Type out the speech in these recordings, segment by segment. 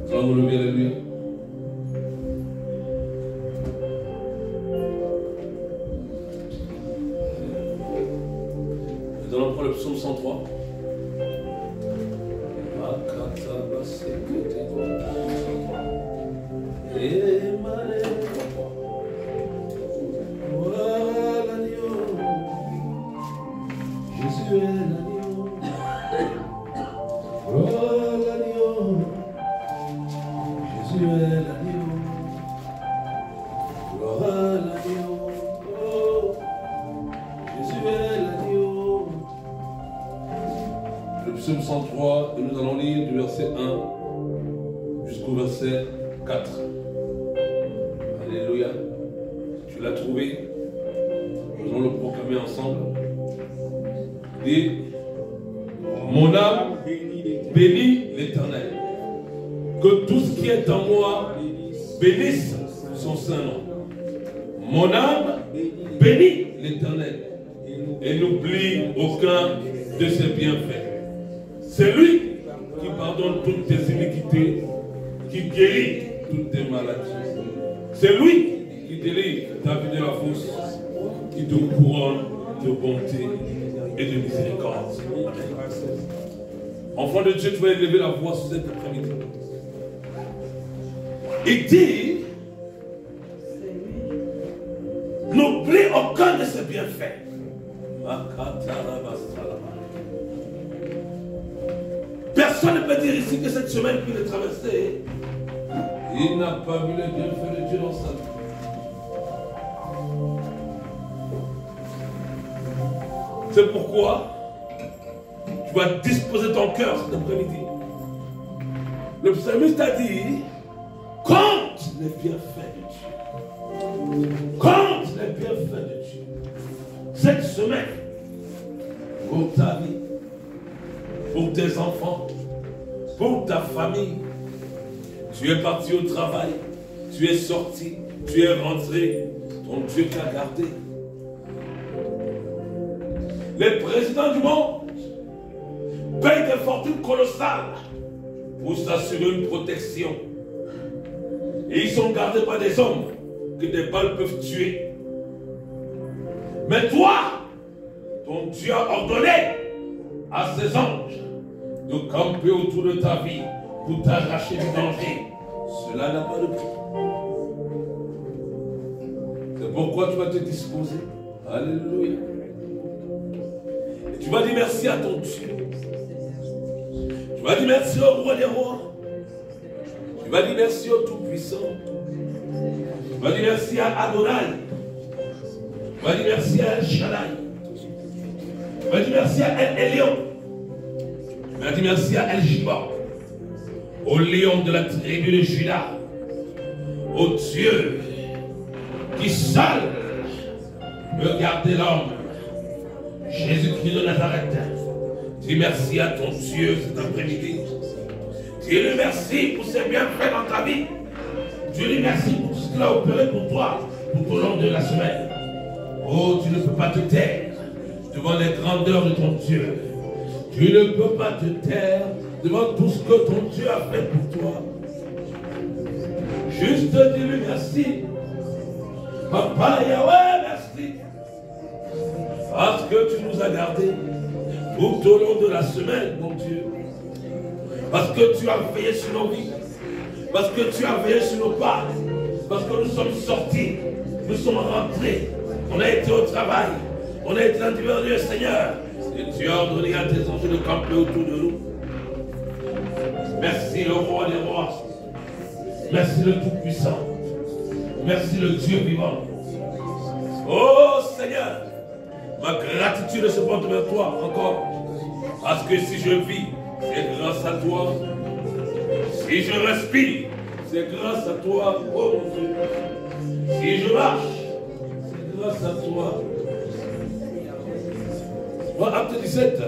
Nous allons nous lever, alléluia. Nous allons prendre le psaume 103. Jésus est l'agneau. Oh l'agneau. Jésus est l'agneau. Oh l'agneau. Oh, Jésus est l'agneau. Le psaume 103, et nous allons lire du verset 1 jusqu'au verset 4. Alléluia. Tu l'as trouvé. Nous allons le proclamer ensemble. Dit, mon âme bénit l'Éternel. Que tout ce qui est en moi bénisse son saint nom. Mon âme bénit l'Éternel et n'oublie aucun de ses bienfaits. C'est lui qui pardonne toutes tes iniquités, qui guérit toutes tes maladies. C'est lui qui délivre ta vie de la fosse, qui te couronne de bonté et de miséricorde. Amen. Enfant de Dieu, tu vas élever la voix sur cet après-midi. Il dit, n'oublie aucun de ses bienfaits. Personne ne peut dire ici que cette semaine qu'il est traversée, il n'a pas vu les bienfaits de Dieu dans sa vie. C'est pourquoi tu vas disposer ton cœur cet après-midi. Le psalmiste a dit, compte les bienfaits de Dieu. Compte les bienfaits de Dieu. Cette semaine, pour ta vie, pour tes enfants, pour ta famille, tu es parti au travail, tu es sorti, tu es rentré, ton Dieu t'a gardé. Les présidents du monde payent des fortunes colossales pour s'assurer une protection. Et ils sont gardés par des hommes que des balles peuvent tuer. Mais toi, ton Dieu a ordonné à ses anges de camper autour de ta vie pour t'arracher du danger. Cela n'a pas de prix. C'est pourquoi tu vas te disposer. Alléluia. Tu vas dire merci à ton Dieu. Tu vas dire merci au roi des rois. Tu vas dire merci au Tout-Puissant. Tu vas dire merci à Adonai. Tu vas dire merci à El Shaddai. Tu vas dire merci à El Elyon. Tu vas dire merci à El Jiba. Au lion de la tribu de Juda. Au Dieu qui seul peut garder l'homme. Jésus-Christ de Nazareth, dis merci à ton Dieu cet après-midi. Dis-lui merci pour ses bienfaits dans ta vie. Dis-lui merci pour ce qu'il a opéré pour toi tout au long de la semaine. Oh, tu ne peux pas te taire devant les grandeurs de ton Dieu. Tu ne peux pas te taire devant tout ce que ton Dieu a fait pour toi. Juste dis-lui merci. Papa Yahweh, merci. Parce que tu nous as gardés tout au long de la semaine, mon Dieu. Parce que tu as veillé sur nos vies. Parce que tu as veillé sur nos pas. Parce que nous sommes sortis. Nous sommes rentrés. On a été au travail. On a été dans divers lieux, Seigneur. Et tu as ordonné à tes anges de camper autour de nous. Merci le roi des rois. Merci le Tout-Puissant. Merci le Dieu vivant. Oh Seigneur. Ma gratitude se porte vers toi encore. Parce que si je vis, c'est grâce à toi. Si je respire, c'est grâce à toi. Oh mon Dieu. Si je marche, c'est grâce à toi. Acte 17.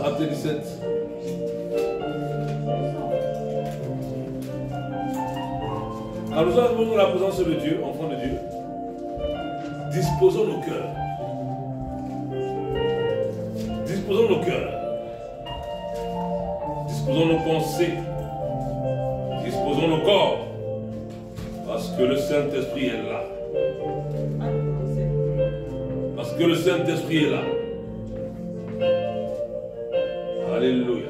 Acte 17. Alors nous avons la présence de Dieu, enfant de Dieu. disposons nos cœurs. Disposons nos cœurs. Disposons nos pensées. Disposons nos corps. Parce que le Saint-Esprit est là. Parce que le Saint-Esprit est là. Alléluia.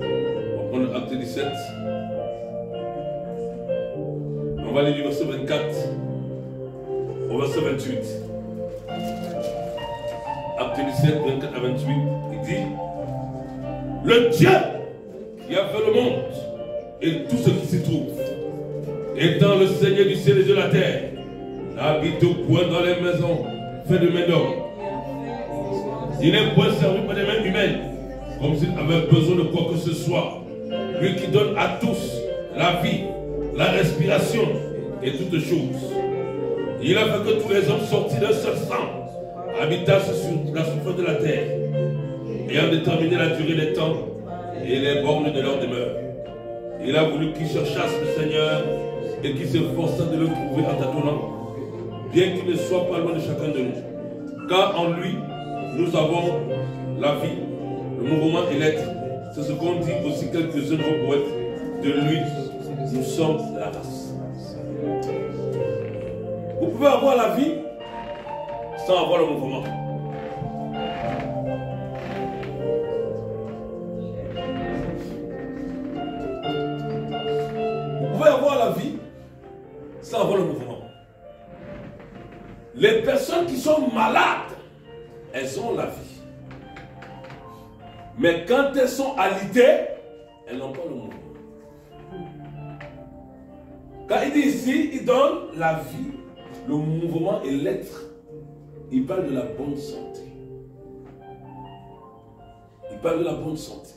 On va prendre Acte 17. On va aller du verset 24 au verset 28. Acte 17, 24 à 28. Il dit: le Dieu qui a fait le monde et tout ce qui s'y trouve, étant le Seigneur du ciel et de la terre, n'habite point dans les maisons faites de main d'homme. Il n'est point servi par des mains humaines, comme s'il avait besoin de quoi que ce soit. Lui qui donne à tous la vie, la respiration et toutes choses. Il a fait que tous les hommes sortis d'un seul sang habitassent sur la surface de la terre, ayant déterminé la durée des temps et les bornes de leur demeure. Il a voulu qu'ils cherchassent le Seigneur et qu'ils s'efforçassent de le trouver en tâtonnant, bien qu'il ne soit pas loin de chacun de nous. Car en lui, nous avons la vie, le mouvement et l'être. C'est ce qu'ont dit aussi quelques-uns de vos poètes. De lui, nous sommes la race. Vous pouvez avoir la vie sans avoir le mouvement. Vous pouvez avoir la vie sans avoir le mouvement. Les personnes qui sont malades, elles ont la vie. Mais quand elles sont alitées, elles n'ont pas le mouvement. Quand il dit ici, il donne la vie, le mouvement et l'être. Il parle de la bonne santé. Il parle de la bonne santé.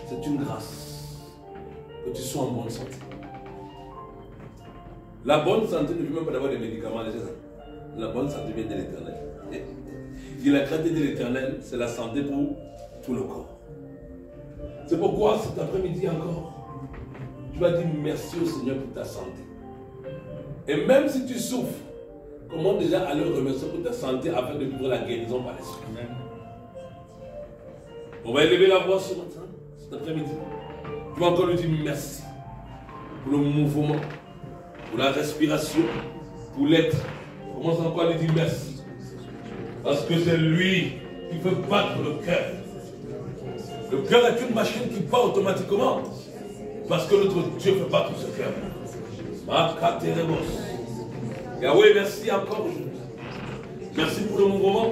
C'est une grâce que tu sois en bonne santé. La bonne santé ne veut même pas d'avoir des médicaments. La bonne santé vient de l'Éternel. Il a créé de l'Éternel, c'est la santé pour tout le corps. C'est pourquoi cet après-midi encore, tu vas dire merci au Seigneur pour ta santé. Et même si tu souffres, comment déjà aller remercier pour ta santé afin de vivre la guérison par l'Esprit. On va élever la voix ce matin, cet après-midi. Tu vas encore lui dire merci pour le mouvement, pour la respiration, pour l'être. Commence encore à lui dire merci. Parce que c'est lui qui fait battre le cœur. Le cœur est une machine qui bat automatiquement. Parce que notre Dieu fait battre ce cœur. Yahweh, merci encore aujourd'hui. Merci pour le mouvement.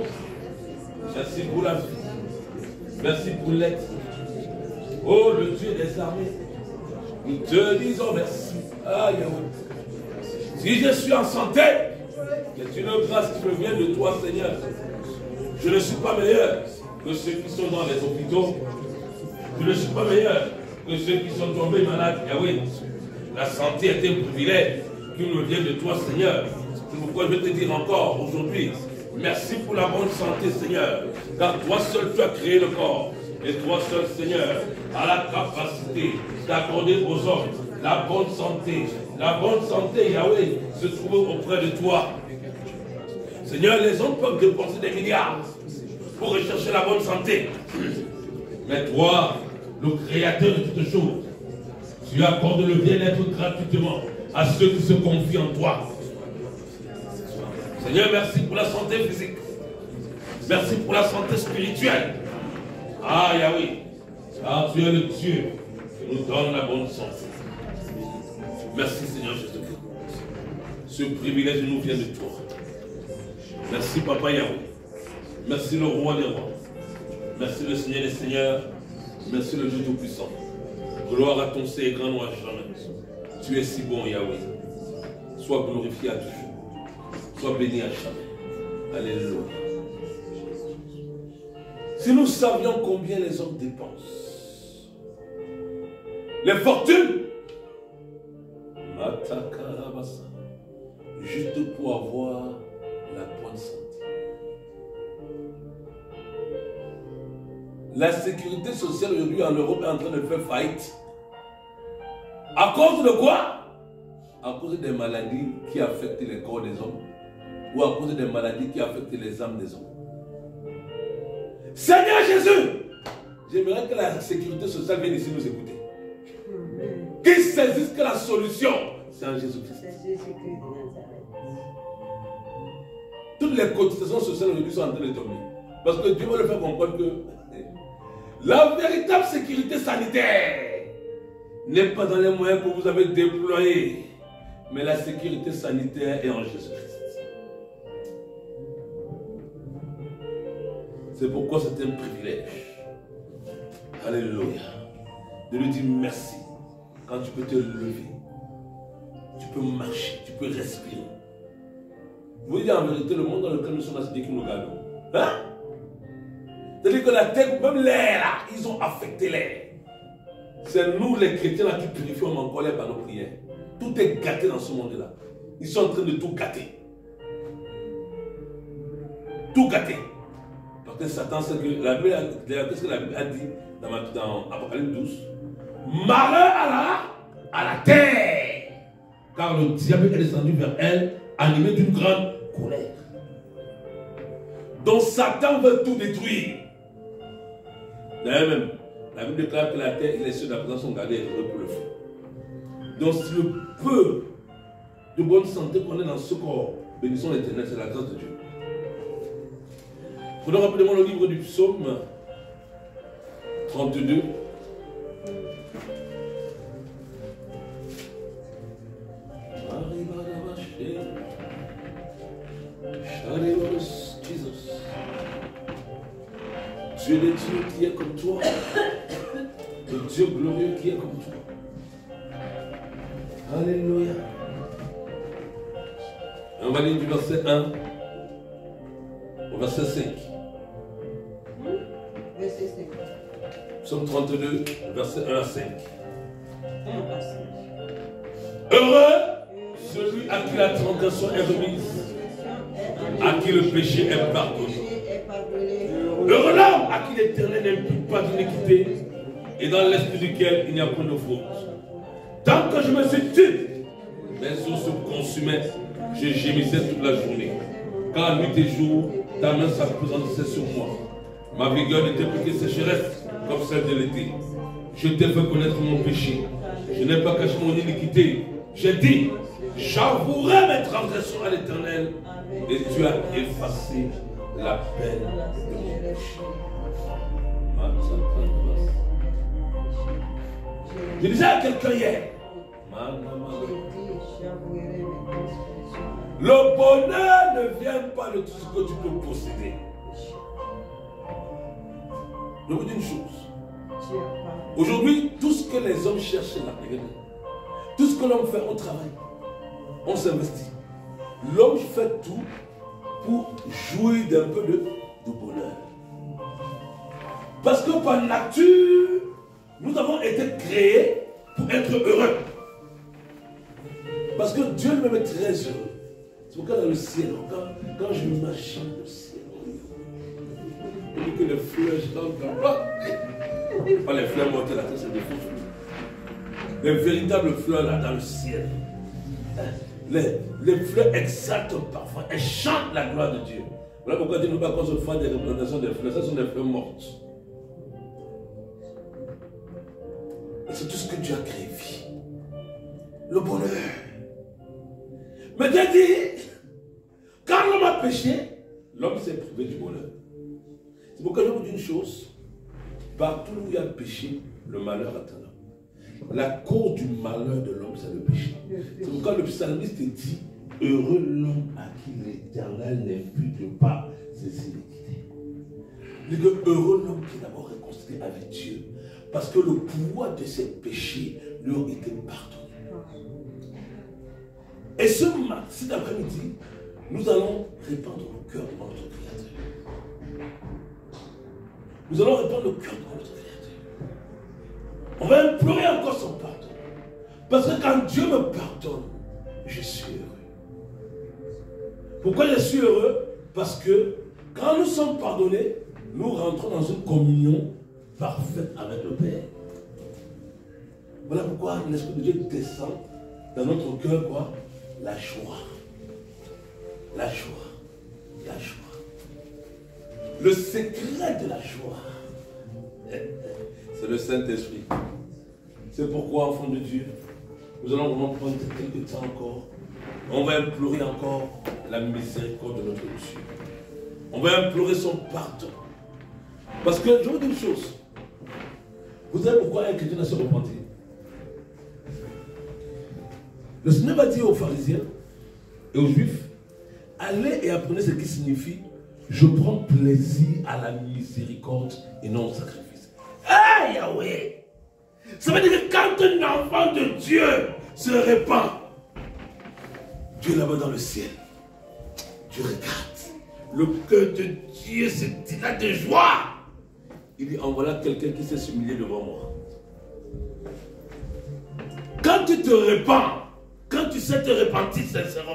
Merci pour la vie. Merci pour l'être. Oh, le Dieu des armées. Nous te disons merci. Ah, Yahweh. Si je suis en santé, c'est une grâce qui me vient de toi, Seigneur. Je ne suis pas meilleur que ceux qui sont dans les hôpitaux. Je ne suis pas meilleur que ceux qui sont tombés malades. Yahweh, la santé est un privilège qui me vient de toi, Seigneur. C'est pourquoi je vais te dire encore aujourd'hui, merci pour la bonne santé, Seigneur. Car toi seul, tu as créé le corps. Et toi seul, Seigneur, as la capacité d'accorder aux hommes la bonne santé. La bonne santé, Yahweh, se trouve auprès de toi. Seigneur, les hommes peuvent dépenser des milliards pour rechercher la bonne santé. Mais toi, le créateur de toutes choses, tu accordes le bien-être gratuitement à ceux qui se confient en toi. Seigneur, merci pour la santé physique. Merci pour la santé spirituelle. Ah, Yahweh, car tu es le Dieu qui nous donne la bonne santé. Merci, Seigneur Jésus-Christ. Ce privilège nous vient de toi. Merci, Papa Yahweh. Merci, le Roi des Rois. Merci, le Seigneur des Seigneurs. Merci, le Dieu Tout-Puissant. Gloire à ton Seigneur, grand nom à jamais. Tu es si bon, Yahweh. Sois glorifié à toujours. Sois béni à jamais. Alléluia. Si nous savions combien les hommes dépensent, les fortunes, juste pour avoir la bonne santé. La sécurité sociale aujourd'hui en Europe est en train de faire faillite. À cause de quoi? à cause des maladies qui affectent les corps des hommes ou à cause des maladies qui affectent les âmes des hommes. Seigneur Jésus, j'aimerais que la sécurité sociale vienne ici nous écouter. Qu'ils saisissent que la solution, c'est en Jésus-Christ. Toutes les cotisations sociales aujourd'hui sont en train de tomber. Parce que Dieu veut le faire comprendre que la véritable sécurité sanitaire n'est pas dans les moyens que vous avez déployés, mais la sécurité sanitaire est en Jésus-Christ. C'est pourquoi c'est un privilège. Alléluia. De lui dire merci. Quand tu peux te lever, tu peux marcher, tu peux respirer. Je vous dis en vérité, le monde dans lequel nous sommes, c'est Dieu qui nous garde. Hein? C'est-à-dire que la terre, même l'air là, ils ont affecté l'air. C'est nous les chrétiens là qui purifions encore l'air par nos prières. Tout est gâté dans ce monde-là. Ils sont en train de tout gâter. Tout gâter. Parce que Satan, c'est que la Bible, qu'est-ce que la Bible a dit dans Apocalypse 12? Malheur à la terre, car le diable est descendu vers elle, animé d'une grande colère. Donc Satan veut tout détruire. D'ailleurs même, la Bible déclare que la terre et les cieux de la présence sont gardés et réservés pour le feu. Donc si le peu de bonne santé qu'on ait dans ce corps, bénissons l'Éternel, c'est la grâce de Dieu. Prenons rapidement le livre du psaume 32. Dieu des dieux qui est comme toi, le Dieu glorieux qui est comme toi. Alléluia. On va lire du verset 1 au verset 5. Verset 5. Psaume 32, verset 1 à 5. Heureux celui à qui la transgression est remise, à qui le péché est pardonné. Heureux l'homme à qui l'Éternel n'impute pas d'iniquité et dans l'esprit duquel il n'y a point de faute. Tant que je me suis tué, mes os se consumaient, je gémissais toute la journée. Car nuit et jour, ta main s'appesantissait sur moi. Ma vigueur n'était plus que sécheresse comme celle de l'été. Je t'ai fait connaître mon péché. Je n'ai pas caché mon iniquité. J'ai dit, j'avouerai mes transgressions à l'Éternel et tu as effacé la peine de mon péché. Je disais à quelqu'un hier, le bonheur ne vient pas de tout ce que tu peux posséder. Je vous dis une chose. Aujourd'hui, tout ce que les hommes cherchent là, tout ce que l'homme fait au travail, on s'investit. L'homme fait tout pour jouir d'un peu de bonheur. Parce que par nature, nous avons été créés pour être heureux. Parce que Dieu me met très heureux. C'est pourquoi dans le ciel, quand je m'imagine le ciel, on dit que les fleurs chantent là-bas. Pas les fleurs mortelles là, c'est des faux fleurs. Les véritables fleurs là dans le ciel. Les fleurs exaltent parfois, elles chantent la gloire de Dieu. Voilà pourquoi Dieu ne veut pas qu'on se fasse des représentations des fleurs, ça sont des fleurs mortes. Et c'est tout ce que Dieu a créé, vie. Le bonheur. Mais Dieu dit, quand l'homme a péché, l'homme s'est privé du bonheur. C'est pourquoi je vous dis une chose, partout où il y a péché, le malheur attend l'homme. La cause du malheur de l'homme, c'est le péché. C'est pourquoi le psalmiste dit, heureux l'homme à qui l'Éternel n'impute pas ses iniquités. Il dit que heureux l'homme qui est d'abord réconcilié avec Dieu, parce que le pouvoir de ses péchés lui a été pardonné. Et cet après-midi, nous allons répandre le cœur de notre Créateur. Nous allons répandre le cœur de notre Créateur. On va implorer encore son pardon. Parce que quand Dieu me pardonne, je suis heureux. Pourquoi je suis heureux? Parce que quand nous sommes pardonnés, nous rentrons dans une communion parfaite avec le Père. Voilà pourquoi l'Esprit de Dieu descend dans notre cœur quoi? La joie. La joie. La joie. Le secret de la joie, c'est le Saint-Esprit. C'est pourquoi, enfants de Dieu, nous allons vraiment prendre quelques temps encore. On va implorer encore la miséricorde de notre Dieu. On va implorer son pardon. Parce que, je vous dis une chose. Vous savez pourquoi un chrétien ne se repentit? Le Seigneur va dire aux pharisiens et aux juifs, allez et apprenez ce qui signifie je prends plaisir à la miséricorde et non au sacrifice. Ah Yahweh! Ça veut dire que quand un enfant de Dieu se répand, Dieu là-bas dans le ciel, Dieu regarde. Le cœur de Dieu se dilate de joie. Il dit, en voilà quelqu'un qui s'est humilié devant moi. Quand tu te répands, quand tu sais te repentir sincèrement,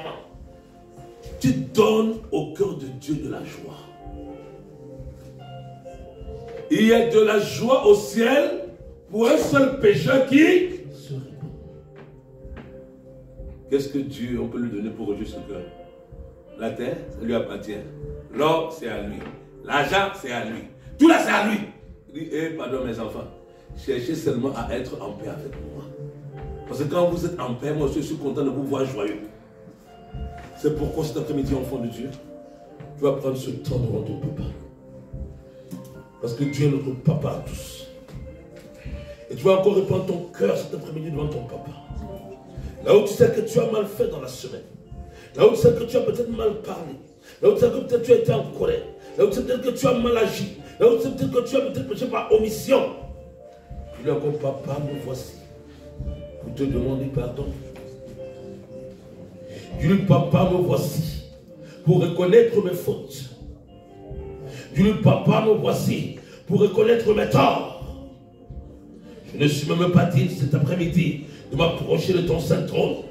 tu donnes au cœur de Dieu de la joie. Il y a de la joie au ciel pour un seul pécheur qui se répand. Qu'est-ce que Dieu, on peut lui donner pour réjouir ce cœur? La terre, ça lui appartient. L'or, c'est à lui. L'argent, c'est à lui. Tout là, c'est à lui. Il dit, pardon mes enfants, cherchez seulement à être en paix avec moi. Parce que quand vous êtes en paix, moi je suis content de vous voir joyeux. C'est pourquoi cet après-midi, enfant de Dieu, tu vas prendre ce temps devant ton papa. Parce que Dieu est notre papa à tous. Et tu vas encore répandre ton cœur cet après-midi devant ton papa. Là où tu sais que tu as mal fait dans la semaine. Là où tu sais que tu as peut-être mal parlé. Là où tu sais que peut-être tu as été en colère. Là où tu sais peut-être que tu as mal agi. Là où tu sais peut-être que tu as peut-être péché par omission. Puis là encore, papa, me voici. Pour te demander pardon. Dis-lui, papa, me voici. Pour reconnaître mes fautes. Dis-lui, papa, me voici. Pour reconnaître mes torts. Je ne suis même pas digne cet après-midi de m'approcher de ton saint trône.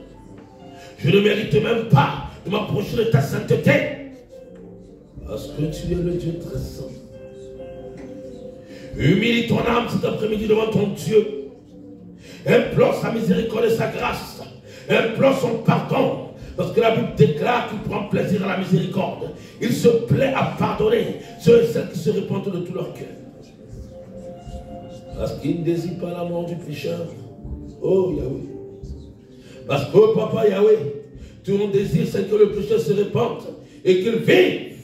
Je ne mérite même pas de m'approcher de ta sainteté. Parce que tu es le Dieu très saint. Humilie ton âme cet après-midi devant ton Dieu. Implore sa miséricorde et sa grâce. Implore son pardon. Parce que la Bible déclare qu'il prend plaisir à la miséricorde. Il se plaît à pardonner ceux et celles qui se répandent de tout leur cœur. Parce qu'il ne désire pas la mort du pécheur. Oh Yahweh. Parce que oh, papa Yahweh, ton désir c'est que le pécheur se répande et qu'il vive.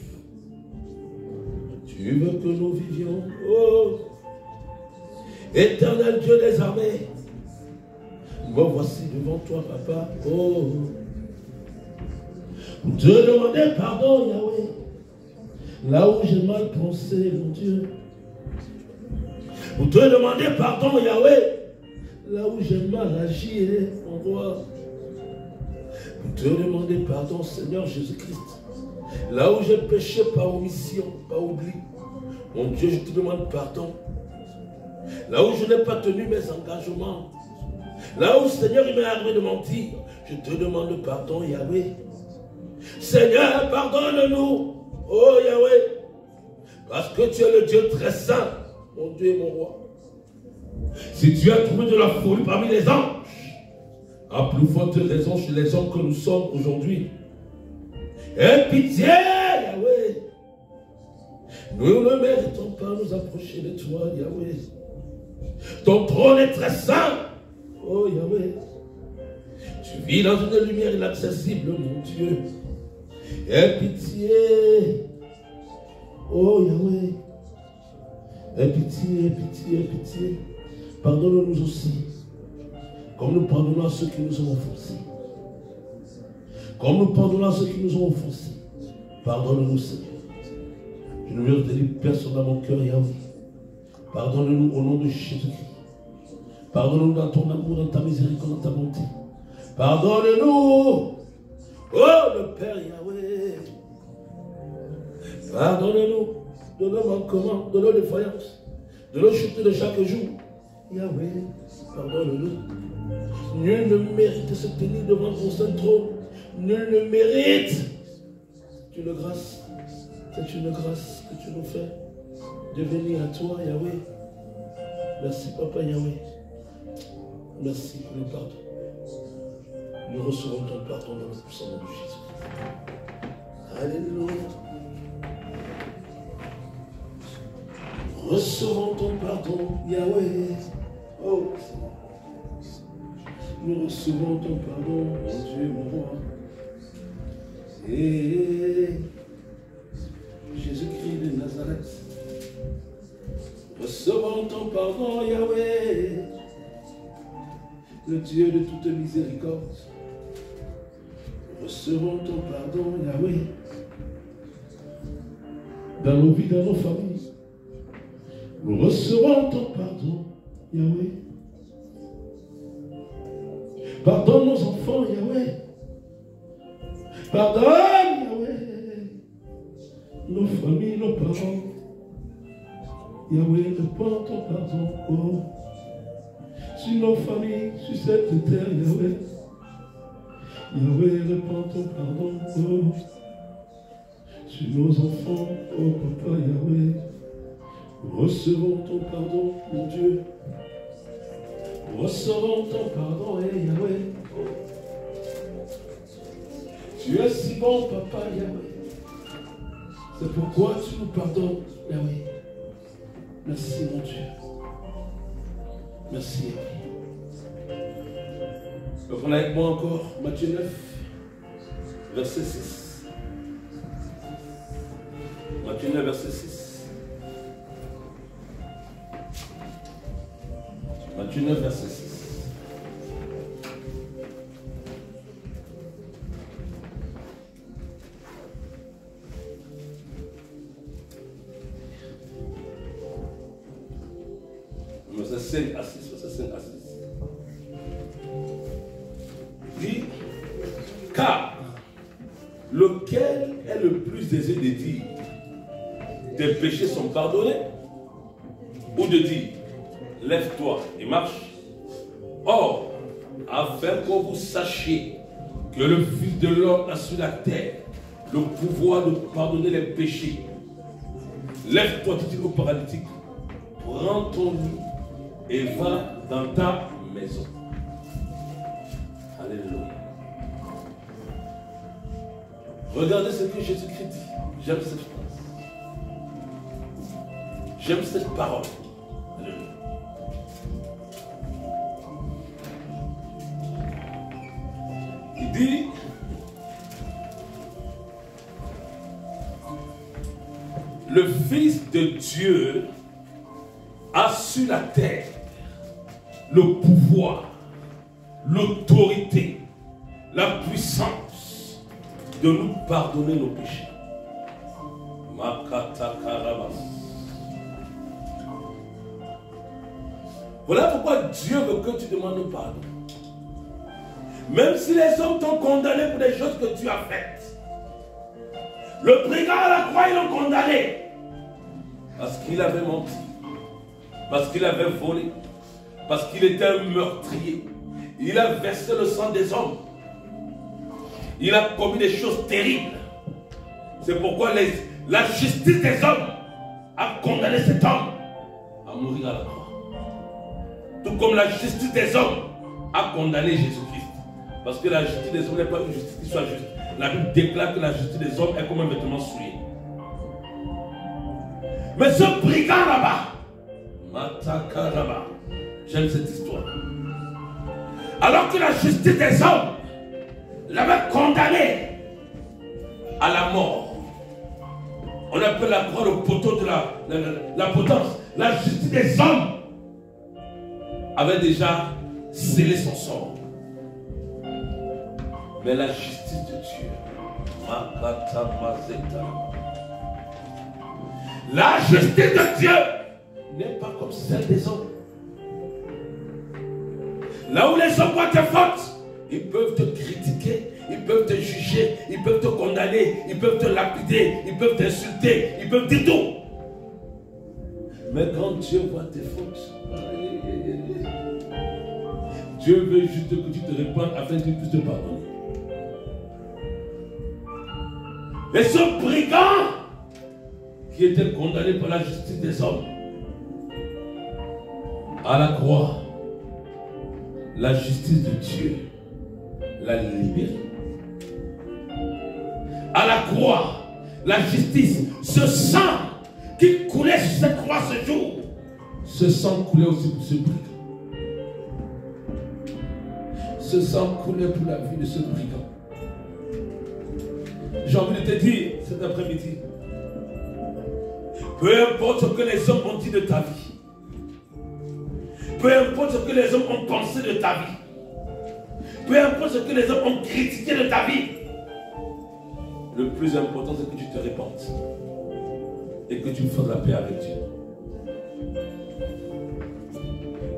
Tu veux que nous vivions. Oh, éternel Dieu des armées. Me voici devant toi, papa. Oh, pour te demander pardon, Yahweh. Là où j'ai mal pensé, mon Dieu. Pour te demander pardon, Yahweh. Là où j'ai mal agi, mon roi. Pour te demander pardon, Seigneur Jésus-Christ. Là où j'ai péché par omission, par oubli. Mon Dieu, je te demande pardon. Là où je n'ai pas tenu mes engagements. Là où, Seigneur, il m'est arrivé de mentir. Je te demande pardon, Yahweh. Seigneur, pardonne-nous. Oh, Yahweh. Parce que tu es le Dieu très saint. Mon Dieu et mon roi. Si tu as trouvé de la folie parmi les anges, à plus forte raison chez les hommes que nous sommes aujourd'hui. Aie pitié, Yahweh. Nous ne méritons pas nous approcher de toi, Yahweh. Ton trône est très saint. Oh, Yahweh. Tu vis dans une lumière inaccessible, mon Dieu. Aie pitié. Oh, Yahweh. Aie pitié, aie pitié, aie pitié. Pardonne-nous aussi. Comme nous pardonnons à ceux qui nous ont offensés. Comme nous pardonnons à ceux qui nous ont offensés. Pardonne-nous, Seigneur. Je ne veux te dire personne dans mon cœur, Yahweh. Pardonne-nous au nom de Jésus-Christ. Pardonne-nous dans ton amour, dans ta miséricorde, dans ta bonté. Pardonne-nous. Oh, le Père Yahweh. Pardonne-nous de nos manquements, de nos défaillances, de nos chutes de chaque jour. Yahweh, pardonne-nous. Nul ne mérite de se tenir devant ton saint trône. Nul ne mérite. C'est une grâce. C'est une grâce que tu nous fais de venir à toi, Yahweh. Merci, Papa Yahweh. Merci pour le pardon. Nous recevons ton pardon dans le puissant nom de Jésus. Alléluia. Recevons ton pardon, Yahweh. Oh, nous recevons ton pardon, mon Dieu, mon roi. Et Jésus-Christ de Nazareth. Recevons ton pardon, Yahweh, le Dieu de toute miséricorde. Recevons ton pardon, Yahweh, dans nos vies, dans nos familles. Nous recevons ton pardon, Yahweh. Pardonne nos enfants, Yahweh. Pardonne, Yahweh, nos familles, nos parents. Yahweh, répands ton pardon, oh, sur nos familles, sur cette terre, Yahweh. Yahweh, répands ton pardon, oh, sur nos enfants, oh papa, Yahweh. Recevons ton pardon, mon Dieu. Recevons ton pardon, Yahweh. Tu es si bon, papa, Yahweh. C'est pourquoi tu nous pardonnes, Yahweh. Merci, mon Dieu. Merci, Yahweh. Reprenez avec moi encore Matthieu 9, verset 6. Matthieu 9, verset 6. Matthieu 9, verset 6. Verset 5 à 6. Verset 5 à 6. Dit, car lequel est le plus aisé de dire tes péchés sont pardonnés, ou de dire lève-toi et marche? Or, afin que vous sachiez que le Fils de l'homme a sur la terre le pouvoir de pardonner les péchés, lève-toi, dit-il au paralytique, prends ton lit et va dans ta maison. Alléluia. Regardez ce que Jésus-Christ dit. J'aime cette phrase. J'aime cette parole. Alléluia. Il dit, le Fils de Dieu a sur la terre le pouvoir, l'autorité, la puissance de nous pardonner nos péchés. Voilà pourquoi Dieu veut que tu demandes pardon. Même si les hommes t'ont condamné pour des choses que tu as faites. Le brigand à la croix, ils l'ont condamné. Parce qu'il avait menti. Parce qu'il avait volé. Parce qu'il était un meurtrier. Il a versé le sang des hommes. Il a commis des choses terribles. C'est pourquoi la justice des hommes a condamné cet homme à mourir à la croix. Tout comme la justice des hommes a condamné Jésus-Christ. Parce que la justice des hommes n'est pas une justice qui soit juste. La Bible déclare que la justice des hommes est comme un vêtement souillé. Mais ce brigand là-bas, Matakaraba, j'aime cette histoire. Alors que la justice des hommes l'avait condamné à la mort. On appelle la croix le poteau de la potence. La justice des hommes avait déjà scellé son sort. Mais la justice de Dieu, la justice de Dieu n'est pas comme celle des hommes. Là où les hommes voient tes fautes, ils peuvent te critiquer, ils peuvent te juger, ils peuvent te condamner, ils peuvent te lapider, ils peuvent t'insulter, ils peuvent dire tout. Mais quand Dieu voit tes fautes, Dieu veut juste que tu te répandes afin qu'il puisse te pardonner. Et ce brigand qui était condamné par la justice des hommes, à la croix, la justice de Dieu l'a libéré. À la croix, la justice, ce sang qui coulait sur cette croix ce jour, ce sang coulait aussi pour ce brigand. Ce sang coulait pour la vie de ce brigand. J'ai envie de te dire cet après-midi, peu importe ce que les hommes ont dit de ta vie, peu importe ce que les hommes ont pensé de ta vie, peu importe ce que les hommes ont critiqué de ta vie, le plus important c'est que tu te répandes et que tu fasses la paix avec Dieu.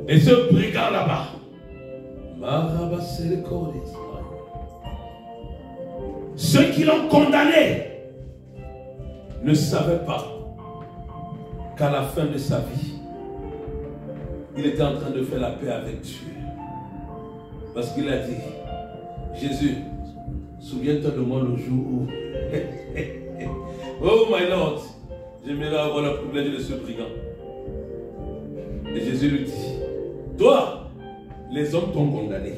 Et ce brigand là-bas, ceux qui l'ont condamné ne savaient pas qu'à la fin de sa vie, il était en train de faire la paix avec Dieu. Parce qu'il a dit, Jésus, souviens-toi de moi le jour où... Oh my Lord, j'aimerais avoir le privilège de ce brigand. Et Jésus lui dit, toi, les hommes t'ont condamné.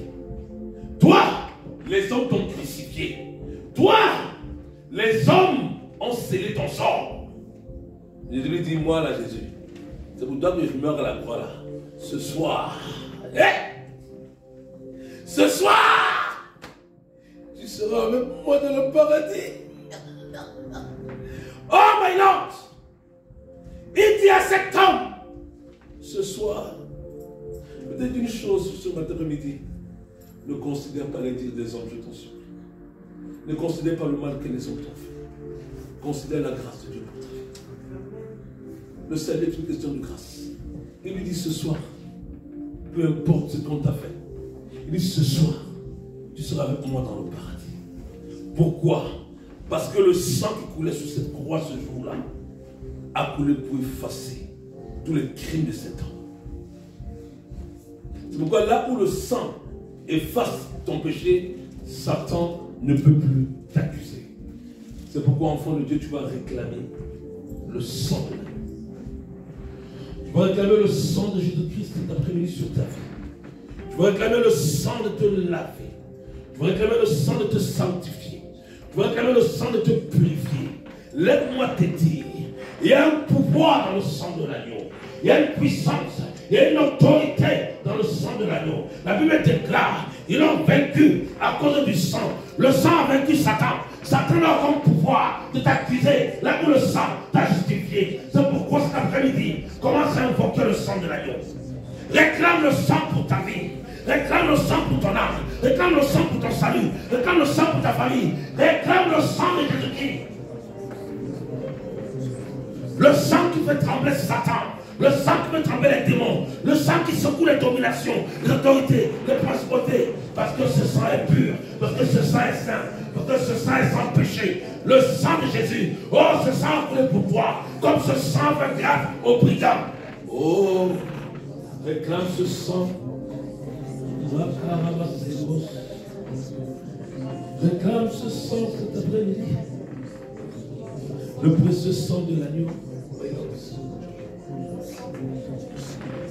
Toi, les hommes t'ont crucifié. Toi, les hommes ont scellé ton sort. Jésus lui dit, moi là, Jésus, c'est pour toi que je meurs à la croix là. Ce soir, ce soir, tu seras avec moi dans le paradis. Oh my Lord, il dit à cet homme, ce soir, peut-être une chose ce matin après-midi, ne considère pas les dires des hommes, je t'en supplie. Ne considère pas le mal que les hommes t'ont fait. Considère la grâce de Dieu pour ta vie. Le salut est une question de grâce. Il lui dit ce soir, peu importe ce qu'on t'a fait, il dit ce soir, tu seras avec moi dans le paradis. Pourquoi? Parce que le sang qui coulait sur cette croix ce jour-là a coulé pour effacer tous les crimes de cet homme. C'est pourquoi là où le sang efface ton péché, Satan ne peut plus t'accuser. C'est pourquoi, enfant de Dieu, tu vas réclamer le sang de l'agneau. Tu vas réclamer le sang de Jésus-Christ cet après-midi sur ta vie. Tu vas réclamer le sang de te laver. Tu vas réclamer le sang de te sanctifier. Tu vas réclamer le sang de te purifier. Laisse-moi te dire, il y a un pouvoir dans le sang de l'agneau. Il y a une puissance, il y a une autorité dans le sang de l'agneau. La Bible déclare, ils l'ont vaincu à cause du sang. Le sang a vaincu Satan. Satan n'a aucun pouvoir de t'accuser là où le sang t'a justifié. C'est pourquoi cet après-midi, commence à invoquer le sang de l'agneau. Réclame le sang pour ta vie. Réclame le sang pour ton âme. Réclame le sang pour ton salut. Réclame le sang pour ta famille. Réclame le sang de Jésus-Christ. Le sang qui fait trembler Satan. Le sang qui fait trembler les démons. Le sang qui secoue les dominations, les autorités, les principautés. Parce que ce sang est pur. Parce que ce sang est saint. Parce que ce sang est sans péché. Le sang de Jésus. Oh, ce sang a coulé pour toi. Comme ce sang fait grâce aux brigands. Oh, réclame ce sang. Réclame ce sang cet après-midi. Le précieux sang de l'agneau.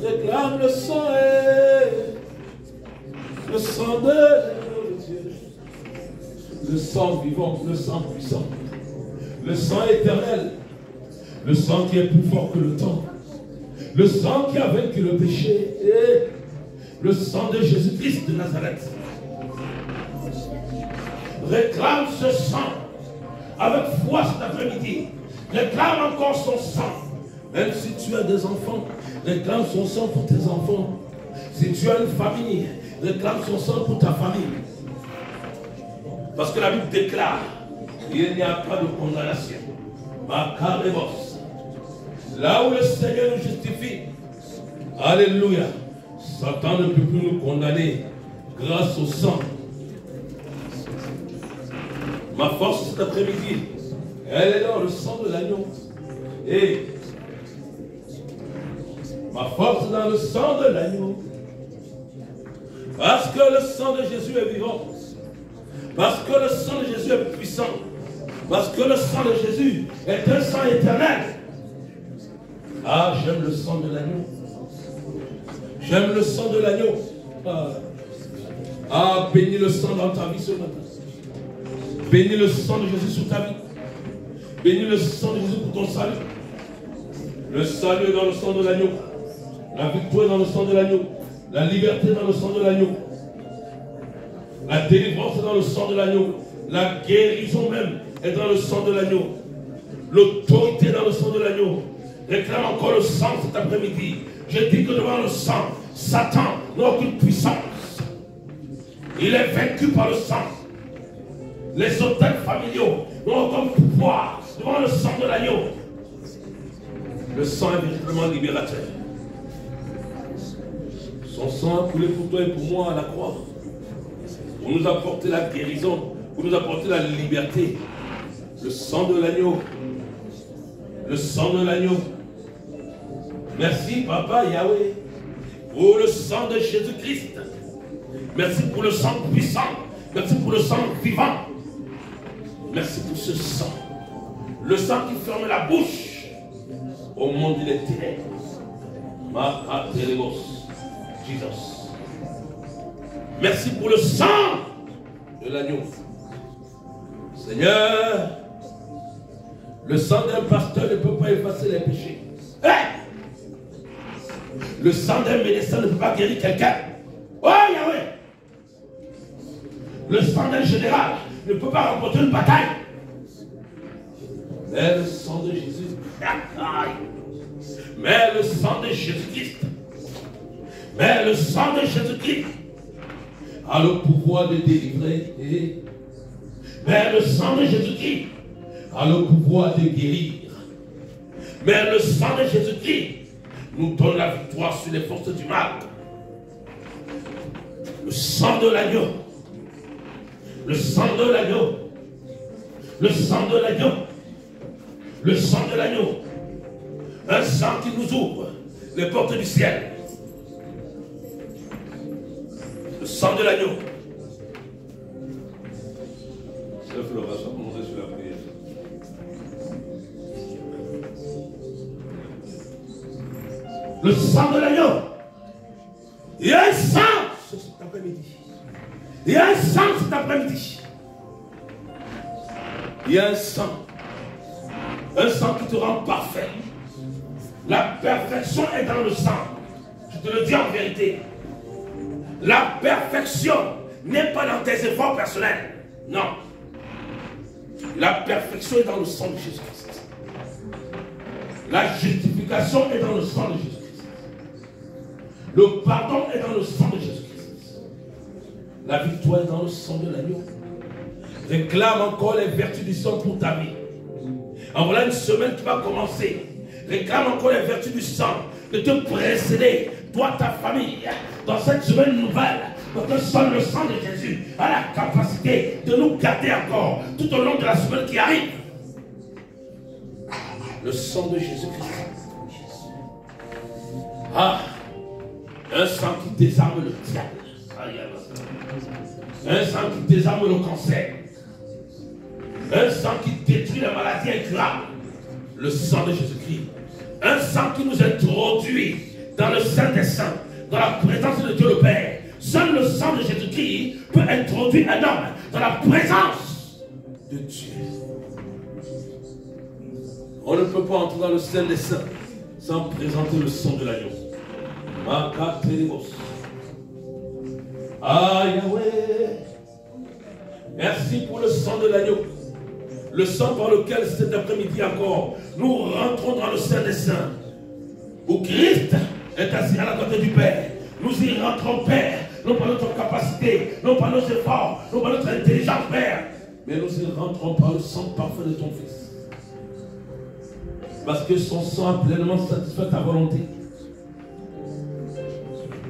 Réclame le sang le sang de Dieu. Le sang vivant, le sang puissant. Le sang éternel. Le sang qui est plus fort que le temps. Le sang qui a vaincu le péché. Et le sang de Jésus-Christ de Nazareth. Réclame ce sang avec foi cet après-midi. Réclame encore son sang. Même si tu as des enfants, réclame son sang pour tes enfants. Si tu as une famille, réclame son sang pour ta famille. Parce que la Bible déclare qu'il n'y a pas de condamnation. Là où le Seigneur nous justifie, alléluia, Satan ne peut plus nous condamner grâce au sang. Ma force cet après-midi, elle est dans le sang de l'agneau. Et ma force dans le sang de l'agneau. Parce que le sang de Jésus est vivant. Parce que le sang de Jésus est puissant. Parce que le sang de Jésus est un sang éternel. Ah, j'aime le sang de l'agneau. J'aime le sang de l'agneau. Ah. Ah, bénis le sang dans ta vie ce matin. Bénis le sang de Jésus sur ta vie. Bénis le sang de Jésus pour ton salut. Le salut est dans le sang de l'agneau. La victoire est dans le sang de l'agneau. La liberté est dans le sang de l'agneau. La délivrance est dans le sang de l'agneau. La guérison même est dans le sang de l'agneau. L'autorité est dans le sang de l'agneau. Réclame encore le sang cet après-midi. Je dis que devant le sang, Satan n'a aucune puissance. Il est vaincu par le sang. Les hôtels familiaux n'ont aucun pouvoir devant le sang de l'agneau. Le sang est véritablement libérateur. Son sang a coulé pour toi et pour moi à la croix. Pour nous apporter la guérison, pour nous apporter la liberté. Le sang de l'agneau. Le sang de l'agneau. Merci, Papa Yahweh, pour le sang de Jésus-Christ. Merci pour le sang puissant. Merci pour le sang vivant. Merci pour ce sang. Le sang qui ferme la bouche au monde des ténèbres. Jesus. Merci pour le sang de l'agneau. Seigneur, le sang d'un pasteur ne peut pas effacer les péchés. Hey! Le sang d'un médecin ne peut pas guérir quelqu'un. Oh Yahweh! Le sang d'un général ne peut pas remporter une bataille. Mais le sang de Jésus. Mais le sang de Jésus-Christ. Mais le sang de Jésus-Christ a le pouvoir de délivrer. Mais le sang de Jésus-Christ a le pouvoir de guérir. Mais le sang de Jésus-Christ nous donne la victoire sur les forces du mal. Le sang de l'agneau. Le sang de l'agneau. Le sang de l'agneau. Le sang de l'agneau. Un sang qui nous ouvre les portes du ciel. Le sang de l'agneau. Le sang de l'agneau. Il y a un sang cet après-midi. Il y a un sang cet après-midi. Il y a un sang. Un sang qui te rend parfait. La perfection est dans le sang. Je te le dis en vérité. La perfection n'est pas dans tes efforts personnels. Non. La perfection est dans le sang de Jésus-Christ. La justification est dans le sang de Jésus-Christ. Le pardon est dans le sang de Jésus-Christ. La victoire est dans le sang de l'agneau. Réclame encore les vertus du sang pour ta vie. En voilà une semaine qui va commencer. Réclame encore les vertus du sang de te précéder, toi, ta famille, dans cette semaine nouvelle. Parce que seul le sang de Jésus a la capacité de nous garder encore tout au long de la semaine qui arrive. Le sang de Jésus-Christ. Ah, un sang qui désarme le diable. Un sang qui désarme le cancer. Un sang qui détruit la maladie incurable. Le sang de Jésus-Christ. Un sang qui nous introduit dans le Saint des Saints, dans la présence de Dieu le Père. Seul le sang de Jésus-Christ peut introduire un homme dans la présence de Dieu. On ne peut pas entrer dans le Saint des Saints sans présenter le sang de l'agneau. Ah Yahweh, merci pour le sang de l'agneau. Le sang par lequel cet après-midi encore, nous rentrons dans le Saint des Saints, où Christ est assis à la droite du Père. Nous y rentrons, Père, non par notre capacité, non par nos efforts, non par notre intelligence, Père, mais nous y rentrons par le sang parfait de ton Fils. Parce que son sang a pleinement satisfait ta volonté.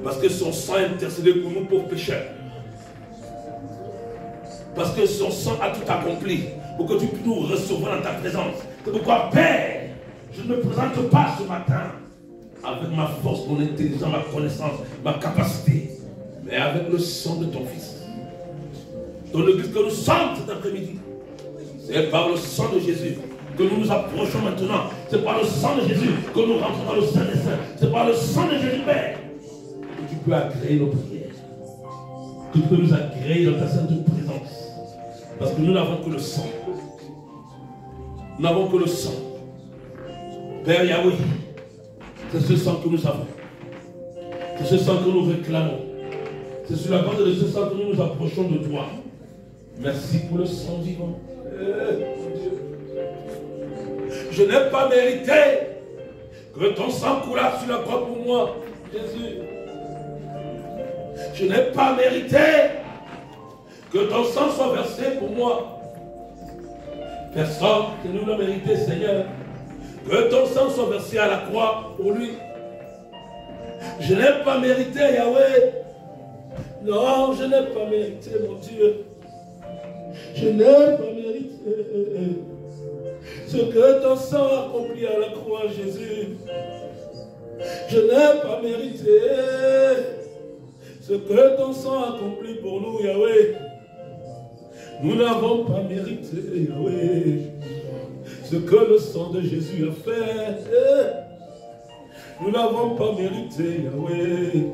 Parce que son sang a intercédé pour nous, pauvres pécheurs. Parce que son sang a tout accompli pour que tu puisses nous recevoir dans ta présence. C'est pourquoi, Père, je ne me présente pas ce matin avec ma force, mon intelligence, ma connaissance, ma capacité, mais avec le sang de ton Fils. Ton église que nous sommes cet après-midi, c'est par le sang de Jésus que nous nous approchons maintenant. C'est par le sang de Jésus que nous rentrons dans le Saint des Saints. C'est par le sang de Jésus, Père, que tu peux agréer nos prières. que tu peux nous agréer dans ta sainte présence. Parce que nous n'avons que le sang. Nous n'avons que le sang. Père Yahweh, c'est ce sang que nous avons. C'est ce sang que nous réclamons. C'est sur la base de ce sang que nous nous approchons de toi. Merci pour le sang vivant. Je n'ai pas mérité que ton sang coula sur la croix pour moi, Jésus. Je n'ai pas mérité que ton sang soit versé pour moi. Personne ne nous l'a mérité, Seigneur. Que ton sang soit versé à la croix pour lui. Je n'ai pas mérité, Yahweh. Non, je n'ai pas mérité, mon Dieu. Je n'ai pas mérité ce que ton sang a accompli à la croix, Jésus. Je n'ai pas mérité ce que ton sang a accompli pour nous, Yahweh. Nous n'avons pas mérité, Yahweh, ce que le sang de Jésus a fait. Nous n'avons pas mérité, Yahweh,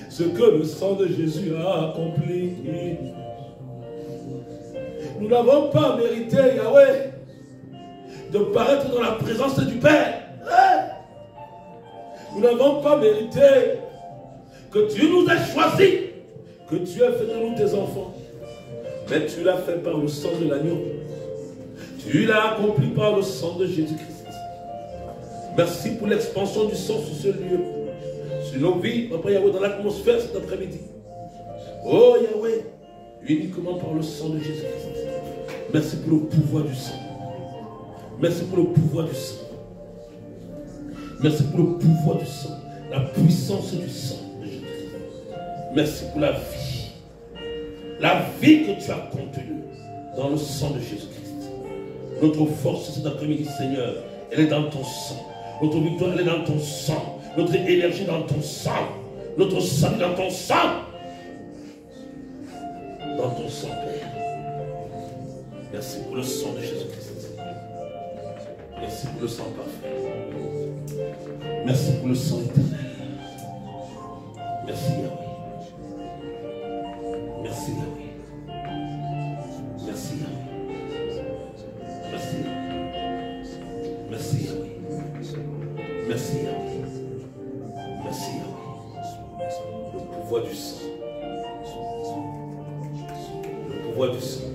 ce que le sang de Jésus a accompli. Nous n'avons pas mérité, Yahweh, de paraître dans la présence du Père. Nous n'avons pas mérité que tu nous aies choisis, que tu aies fait de nous tes enfants. Mais tu l'as fait par le sang de l'agneau. Tu l'as accompli par le sang de Jésus-Christ. Merci pour l'expansion du sang sur ce lieu, sur nos vies, Papa Yahweh, dans l'atmosphère cet après-midi. Oh Yahweh, uniquement par le sang de Jésus-Christ. Merci pour le pouvoir du sang. Merci pour le pouvoir du sang. Merci pour le pouvoir du sang, la puissance du sang de Jésus-Christ. Merci pour la vie. La vie que tu as contenue dans le sang de Jésus-Christ. Notre force cet après-midi, Seigneur, elle est dans ton sang. Notre victoire, elle est dans ton sang. Notre énergie dans ton sang. Notre salut dans ton sang. Dans ton sang, Père. Merci pour le sang de Jésus-Christ. Merci pour le sang parfait. Merci pour le sang éternel. Merci Yahweh. Merci Yahweh. Merci Yahweh. Merci Yahweh. Merci Yahweh. Merci Yahweh. Merci Yahweh. Le pouvoir du sang. Le pouvoir du sang.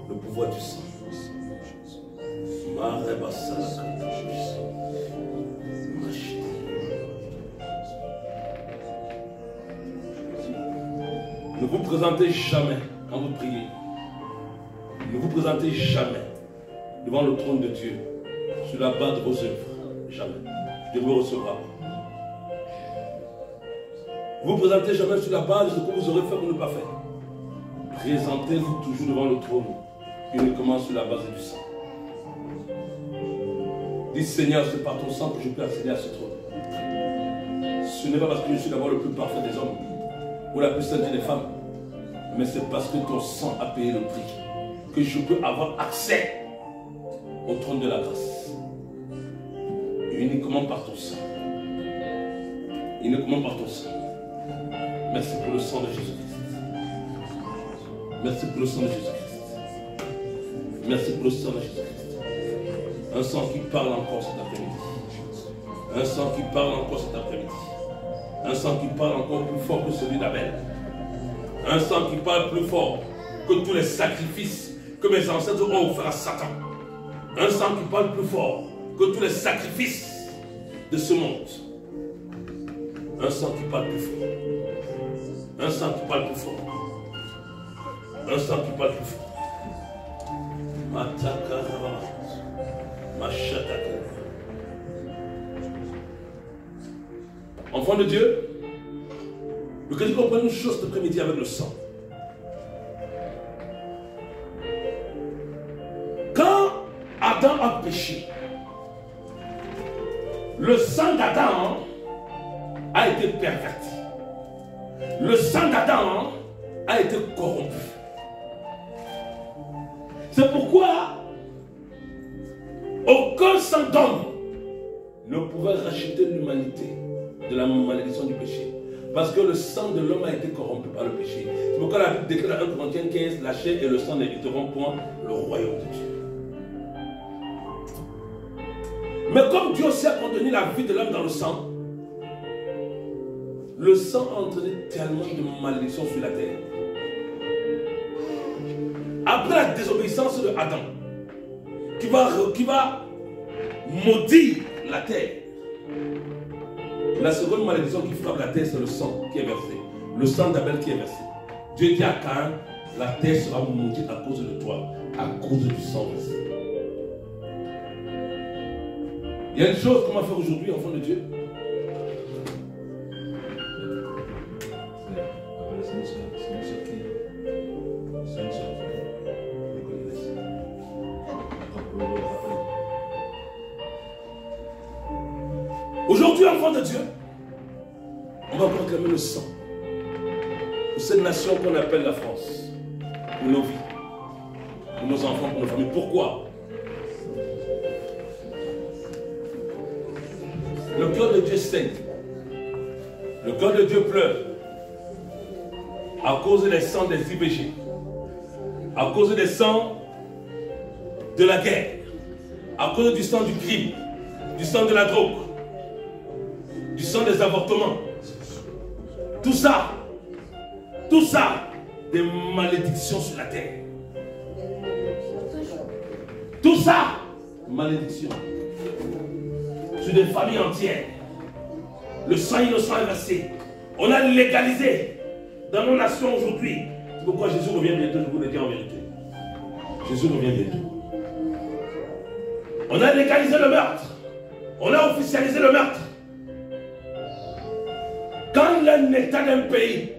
Le pouvoir du sang. Ne vous présentez jamais quand vous priez. Ne vous présentez jamais devant le trône de Dieu sur la base de vos œuvres. Jamais. Dieu vous recevra. Ne vous présentez jamais sur la base de ce que vous aurez fait ou ne pas fait. Présentez-vous toujours devant le trône, uniquement sur la base du sang. Dis Seigneur, c'est par ton sang que je peux accéder à ce trône. Ce n'est pas parce que je suis d'abord le plus parfait des hommes ou la plus sainte des femmes, mais c'est parce que ton sang a payé le prix que je peux avoir accès au trône de la grâce. Uniquement par ton sang. Uniquement par ton sang. Merci pour le sang de Jésus-Christ. Merci pour le sang de Jésus-Christ. Merci pour le sang de Jésus-Christ. Un sang qui parle encore cet après-midi. Un sang qui parle encore cet après-midi. Un sang qui parle encore plus fort que celui d'Abel. Un sang qui parle plus fort que tous les sacrifices que mes ancêtres ont offerts à Satan. Un sang qui parle plus fort que tous les sacrifices de ce monde. Un sang qui parle plus fort. Un sang qui parle plus fort. Un sang qui parle plus fort. Enfant de Dieu, nous que comprendre une chose cet après-midi avec le sang. Quand Adam a péché, le sang d'Adam a été perverti. Le sang d'Adam a été corrompu. C'est pourquoi aucun sang d'homme ne pouvait racheter l'humanité de la malédiction du péché. Parce que le sang de l'homme a été corrompu par le péché. C'est pourquoi la Bible déclare dans 1 Corinthiens 15, la chair et le sang n'hériteront point le royaume de Dieu. Mais comme Dieu sait contenir la vie de l'homme dans le sang a entraîné tellement de malédictions sur la terre. Après la désobéissance de Adam, qui va maudire la terre, la seconde malédiction qui frappe la terre, c'est le sang qui est versé. Le sang d'Abel qui est versé. Dieu dit à Caïn, la terre sera maudite à cause de toi, à cause du sang versé. Il y a une chose qu'on va faire aujourd'hui, enfant de Dieu. Aujourd'hui, enfant de Dieu, on va proclamer le sang pour cette nation qu'on appelle la France, pour nos vies, pour nos enfants, pour nos familles. Pourquoi? Le cœur de Dieu saigne. Le cœur de Dieu pleure. À cause des sangs des IBG. À cause des sangs de la guerre. À cause du sang du crime. Du sang de la drogue. Du sang des avortements. Tout ça, des malédictions sur la terre. Tout ça, malédiction. Sur des familles entières. Le sang innocent est versé. On a légalisé dans nos nations aujourd'hui. C'est pourquoi Jésus revient bientôt, je vous le dis en vérité. Jésus revient bientôt. On a légalisé le meurtre. On a officialisé le meurtre. Quand l'État d'un pays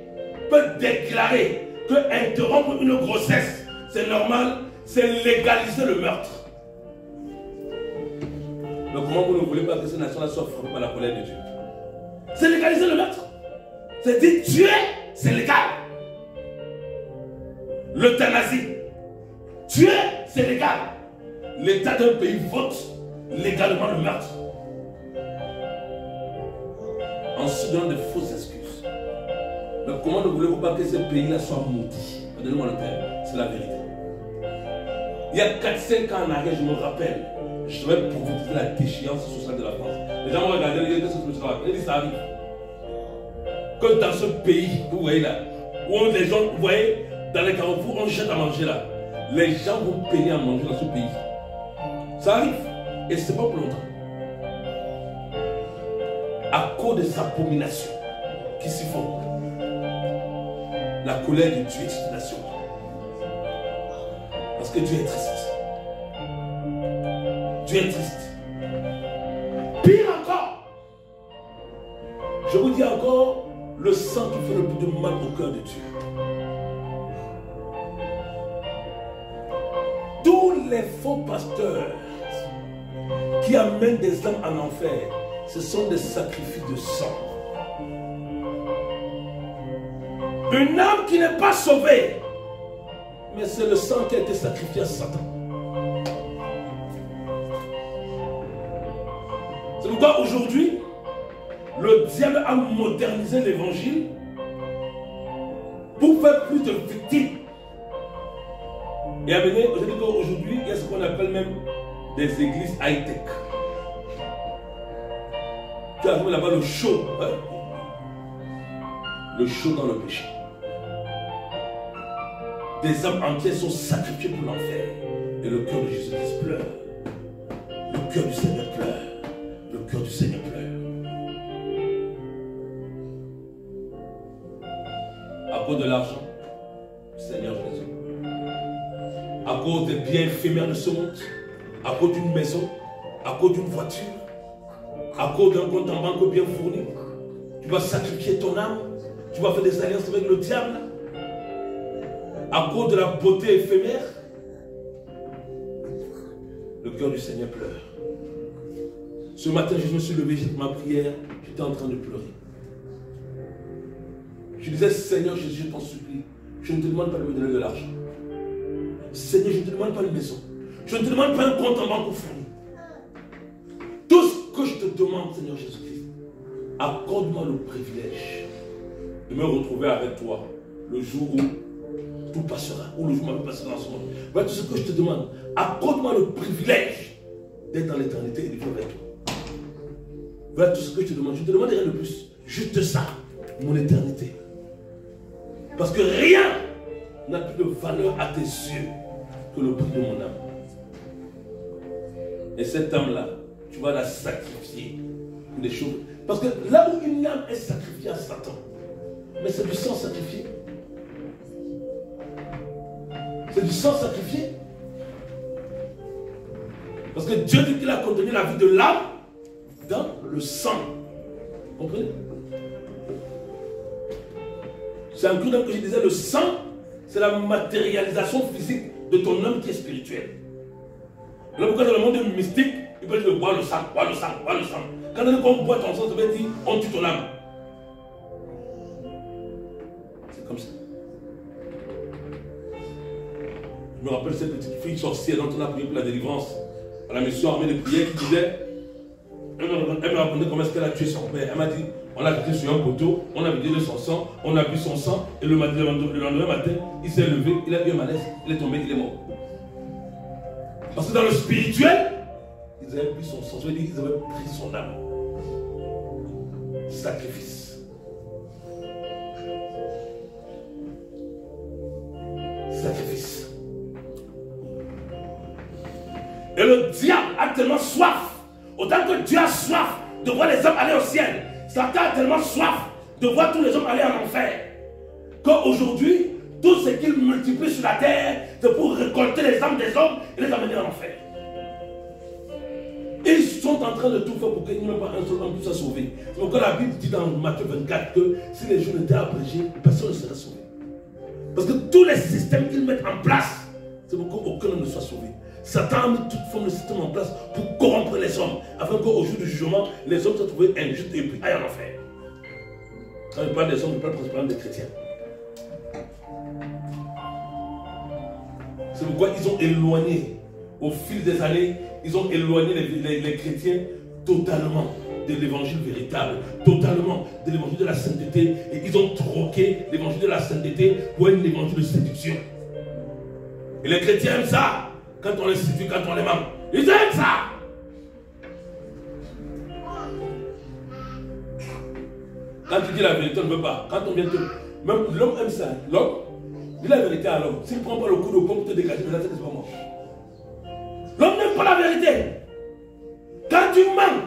peut déclarer que interrompre une grossesse, c'est normal, c'est légaliser le meurtre. Mais comment vous ne voulez pas que ces nations-là soient frappées par la colère de Dieu? C'est légaliser le meurtre. C'est dire tuer, c'est légal. L'euthanasie. Tuer, c'est légal. L'État d'un pays vote légalement le meurtre. En se donnant de fausses excuses. Mais comment ne voulez-vous pas que ces pays-là soient maudits? Donnez-moi le terme, c'est la vérité. Il y a 4-5 ans en arrière, je me rappelle, je devais prophétiser la déchéance sociale de la France. Les gens m'ont regardé, ils disent qu'est-ce que tu travailles? Ils disent ça arrive. Que dans ce pays, vous voyez là, où les gens, vous voyez, dans les carrefours, on jette à manger là. Les gens vont payer à manger dans ce pays. Ça arrive. Et c'est pas pour longtemps. À cause des abominations qui s'y font. La colère de Dieu est cette nation. Parce que Dieu est triste. Dieu est triste. Pire encore. Je vous dis encore, le sang qui fait le plus de mal au cœur de Dieu. Tous les faux pasteurs qui amènent des âmes en enfer, ce sont des sacrifices de sang. Une âme qui n'est pas sauvée, mais c'est le sang qui a été sacrifié à Satan. C'est pourquoi aujourd'hui, le diable a modernisé l'évangile pour faire plus de victimes. Et amener, aujourd'hui, il y a ce qu'on appelle même des églises high-tech. Tu as vu là-bas le show. Hein? Le show dans le péché. Des âmes entières sont sacrifiées pour l'enfer. Et le cœur de Jésus-Christ pleure. Le cœur du Seigneur pleure. Le cœur du Seigneur pleure. À cause de l'argent, Seigneur Jésus. À cause des biens éphémères de ce monde. À cause d'une maison. À cause d'une voiture. À cause d'un compte en banque bien fourni. Tu vas sacrifier ton âme. Tu vas faire des alliances avec le diable. À cause de la beauté éphémère. Le cœur du Seigneur pleure. Ce matin, je me suis levé, j'ai fait ma prière. J'étais en train de pleurer. Je disais, Seigneur Jésus, je t'en supplie. Je ne te demande pas de me donner de l'argent. Seigneur, je ne te demande pas une maison. Je ne te demande pas un compte en banque fourni. Tout ce que je te demande, Seigneur Jésus-Christ, accorde-moi le privilège de me retrouver avec toi le jour où tout passera, où le jour où passera dans ce monde. Voilà tout ce que je te demande. Accorde-moi le privilège d'être dans l'éternité et de vivre avec toi. Voilà tout ce que je te demande. Je ne te demande rien de plus. Juste ça, mon éternité. Parce que rien n'a plus de valeur à tes yeux que le prix de mon âme. Et cette âme-là, tu vas la sacrifier pour des choses. Parce que là où une âme est sacrifiée à Satan, mais c'est du sang sacrifié. C'est du sang sacrifié. Parce que Dieu dit qu'il a contenu la vie de l'âme dans le sang. Vous comprenez? C'est un coup que je disais, le sang, c'est la matérialisation physique de ton homme qui est spirituel. Là, pourquoi dans le monde mystique, il peut dire bois le sang, bois le sang, bois le sang. Quand on boit ton sang, ça veut dire on tue ton âme. C'est comme ça. Je me rappelle cette petite fille sorcière dont on a prié pour la délivrance à la mission armée de prière qui disait, elle me racontait comment est-ce qu'elle a tué son père. Elle m'a dit, on l'a jeté sur un poteau, on a vidé de son sang, on a bu son sang, et le lendemain matin, il s'est levé, il a eu un malaise, il est tombé, il est mort. Parce que dans le spirituel, ils avaient pris son sang, je veux dire, ils avaient pris son âme. Sacrifice. Sacrifice. Et le diable a tellement soif, autant que Dieu a soif de voir les hommes aller au ciel, Satan a tellement soif de voir tous les hommes aller en enfer, qu'aujourd'hui, tout ce qu'il multiplie sur la terre, c'est pour récolter les âmes des hommes et les amener en enfer. Et ils sont en train de tout faire pour qu'il n'y ait pas un seul homme qui soit sauvé. Donc la Bible dit dans Matthieu 24 que si les jours étaient abrégés, personne ne serait sauvé. Parce que tous les systèmes qu'ils mettent en place, c'est pour qu'aucun homme ne soit sauvé. Satan a mis toute forme de système en place pour corrompre les hommes, afin qu'au jour du jugement, les hommes soient trouvés injustes et puis aillent en enfer. Quand je parle des hommes, je parle principalement des chrétiens. C'est pourquoi ils ont éloigné, au fil des années, ils ont éloigné les chrétiens totalement de l'évangile véritable, totalement de l'évangile de la sainteté, et ils ont troqué l'évangile de la sainteté pour un évangile de séduction. Et les chrétiens aiment ça. Quand on les séduit, quand on les manque, ils aiment ça. Quand tu dis la vérité, on ne veut pas. Quand on vient te... Même l'homme aime ça. L'homme, dis la vérité à l'homme. S'il ne prend pas le coup de pompe pour te dégager, mais là, c'est pas moi. L'homme n'aime pas la vérité. Quand tu mens,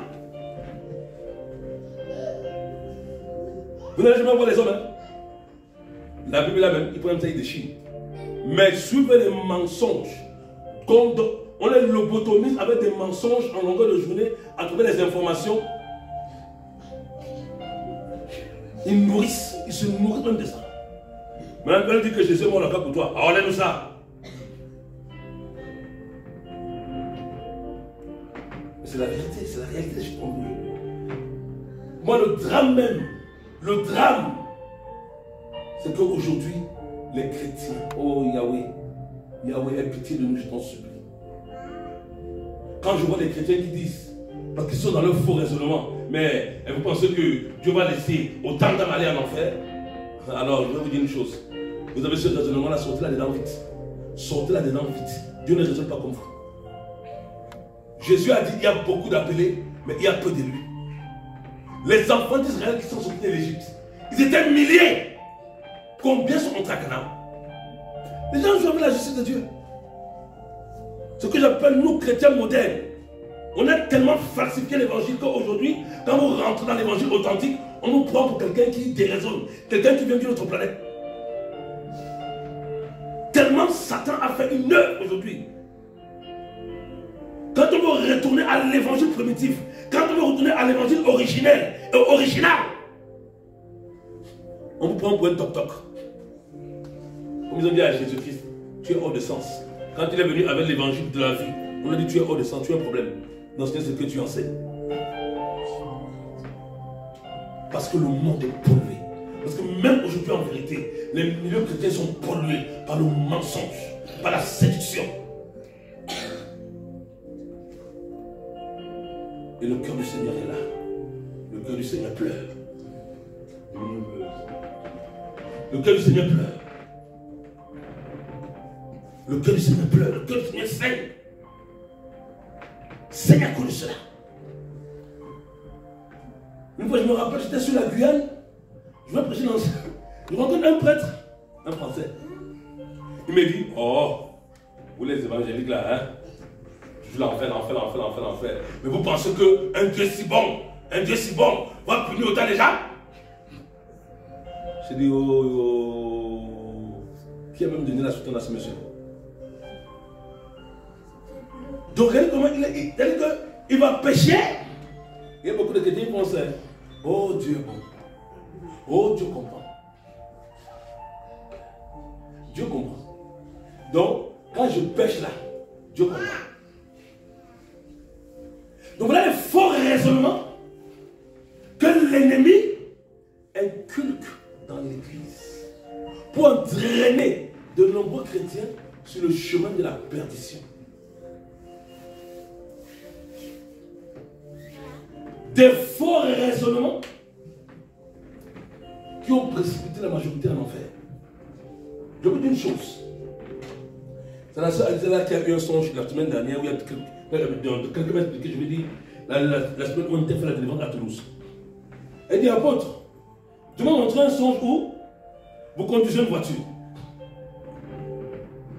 vous n'allez jamais voir les hommes. Hein? La Bible là même, il peut même ça, il déchire. Mais suivez les mensonges. On les lobotomise avec des mensonges en longueur de journée à trouver les informations. Ils nourrissent, ils se nourrissent même de ça. Maintenant, elle dit que Jésus est mort là-bas pour toi. Alors, enlève ça. Mais c'est la vérité, c'est la réalité. Je comprends. Moi, le drame même, c'est qu'aujourd'hui, les chrétiens, oh Yahweh, Yahweh, aie pitié de nous, je t'en supplie. Quand je vois des chrétiens qui disent, parce qu'ils sont dans leur faux raisonnement, mais vous pensez que Dieu va laisser autant d'âmes aller en enfer? Alors, je vais vous dire une chose. Vous avez ce raisonnement-là, sortez là-dedans vite. Sortez là-dedans vite. Dieu ne raisonne pas comme vous. Jésus a dit, il y a beaucoup d'appelés, mais il y a peu d'élus. Les enfants d'Israël qui sont sortis de l'Égypte, ils étaient milliers. Combien sont entrés à Canaan? Les gens jouent avec la justice de Dieu. Ce que j'appelle nous, chrétiens modernes. On a tellement falsifié l'évangile qu'aujourd'hui, quand vous rentrez dans l'évangile authentique, on nous prend pour quelqu'un qui déraisonne, quelqu'un qui vient d'une autre planète. Tellement Satan a fait une œuvre aujourd'hui. Quand on veut retourner à l'évangile primitif, quand on veut retourner à l'évangile originel et original, on vous prend pour un toc-toc. Comme ils ont dit à Jésus-Christ, tu es hors de sens. Quand il est venu avec l'évangile de la vie, on a dit tu es hors de sens, tu as un problème. Dans ce que tu enseignes. Parce que le monde est pollué. Parce que même aujourd'hui en vérité, les milieux chrétiens sont pollués par le mensonge, par la séduction. Et le cœur du Seigneur est là. Le cœur du Seigneur pleure. Le cœur du Seigneur pleure. Le cœur du Seigneur pleure. Le cœur du Seigneur saigne. Seigne à cause de cela. Une fois, je me rappelle, j'étais sur la Guyane. Je vais prêcher dans... Je rencontre un prêtre, un Français. Il me dit, oh, vous les évangéliques là, hein? Je l'enfer. Mais vous pensez qu'un Dieu si bon, va punir autant les gens? J'ai dit, oh, qui a même donné la soutenance à ce monsieur? Donc, regardez comment il va pécher. Il y a beaucoup de chrétiens qui pensent, oh Dieu est bon. Oh Dieu comprend. Dieu comprend. Donc, quand je pêche là, Dieu comprend. Donc voilà les faux raisonnements que l'ennemi inculque dans l'église pour entraîner de nombreux chrétiens sur le chemin de la perdition. Des faux raisonnements qui ont précipité la majorité en enfer. Je vous dis une chose. C'est la sœur Alizala qui a eu un songe la semaine dernière où il y a quelques mètres que je vais dire la semaine où on était fait la délivrance à Toulouse. Elle dit, apôtre, tu m'as montré un songe où vous conduisez une voiture.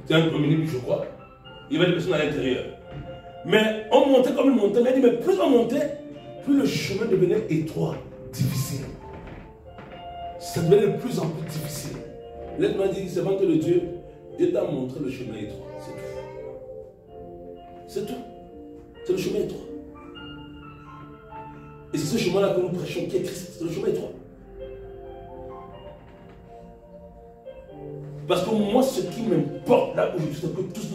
C'est un minibus, je crois. Il y avait des personnes à l'intérieur. Mais on montait comme une montagne. Elle dit, mais plus on montait, plus le chemin devenait étroit, difficile. Ça devenait de plus en plus difficile. L'être m'a dit, c'est vraiment que Dieu t'a montré le chemin étroit. C'est tout. C'est tout. C'est le chemin étroit. Et c'est ce chemin-là que nous prêchons, qui est Christ. C'est le chemin étroit. Parce que moi, ce qui m'importe là où je suis, c'est que tous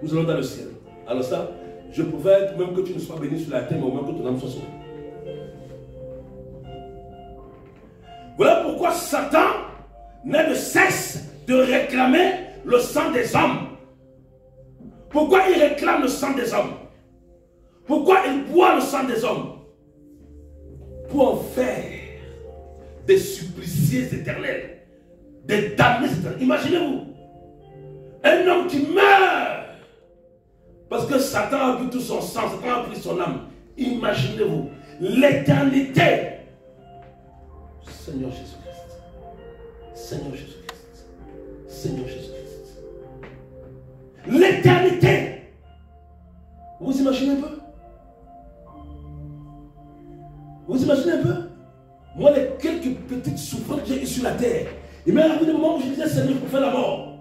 nous allons dans le ciel. Alors ça, je pouvais être, même que tu ne sois béni sur la terre, mais au moins que ton âme soit sauvée. Voilà pourquoi Satan n'a de cesse de réclamer le sang des hommes. Pourquoi il réclame le sang des hommes? Pourquoi il boit le sang des hommes? Pour en faire des suppliciés éternels, des damnés éternels. Imaginez-vous, un homme qui meurt parce que Satan a bu tout son sang, Satan a pris son âme. Imaginez-vous l'éternité. Seigneur Jésus-Christ, Seigneur Jésus-Christ, Seigneur Jésus-Christ. L'éternité. Vous imaginez un peu? Vous imaginez un peu? Moi, les quelques petites souffrances que j'ai eues sur la terre, il m'est arrivé des moments où je disais, Seigneur, je préfère la mort.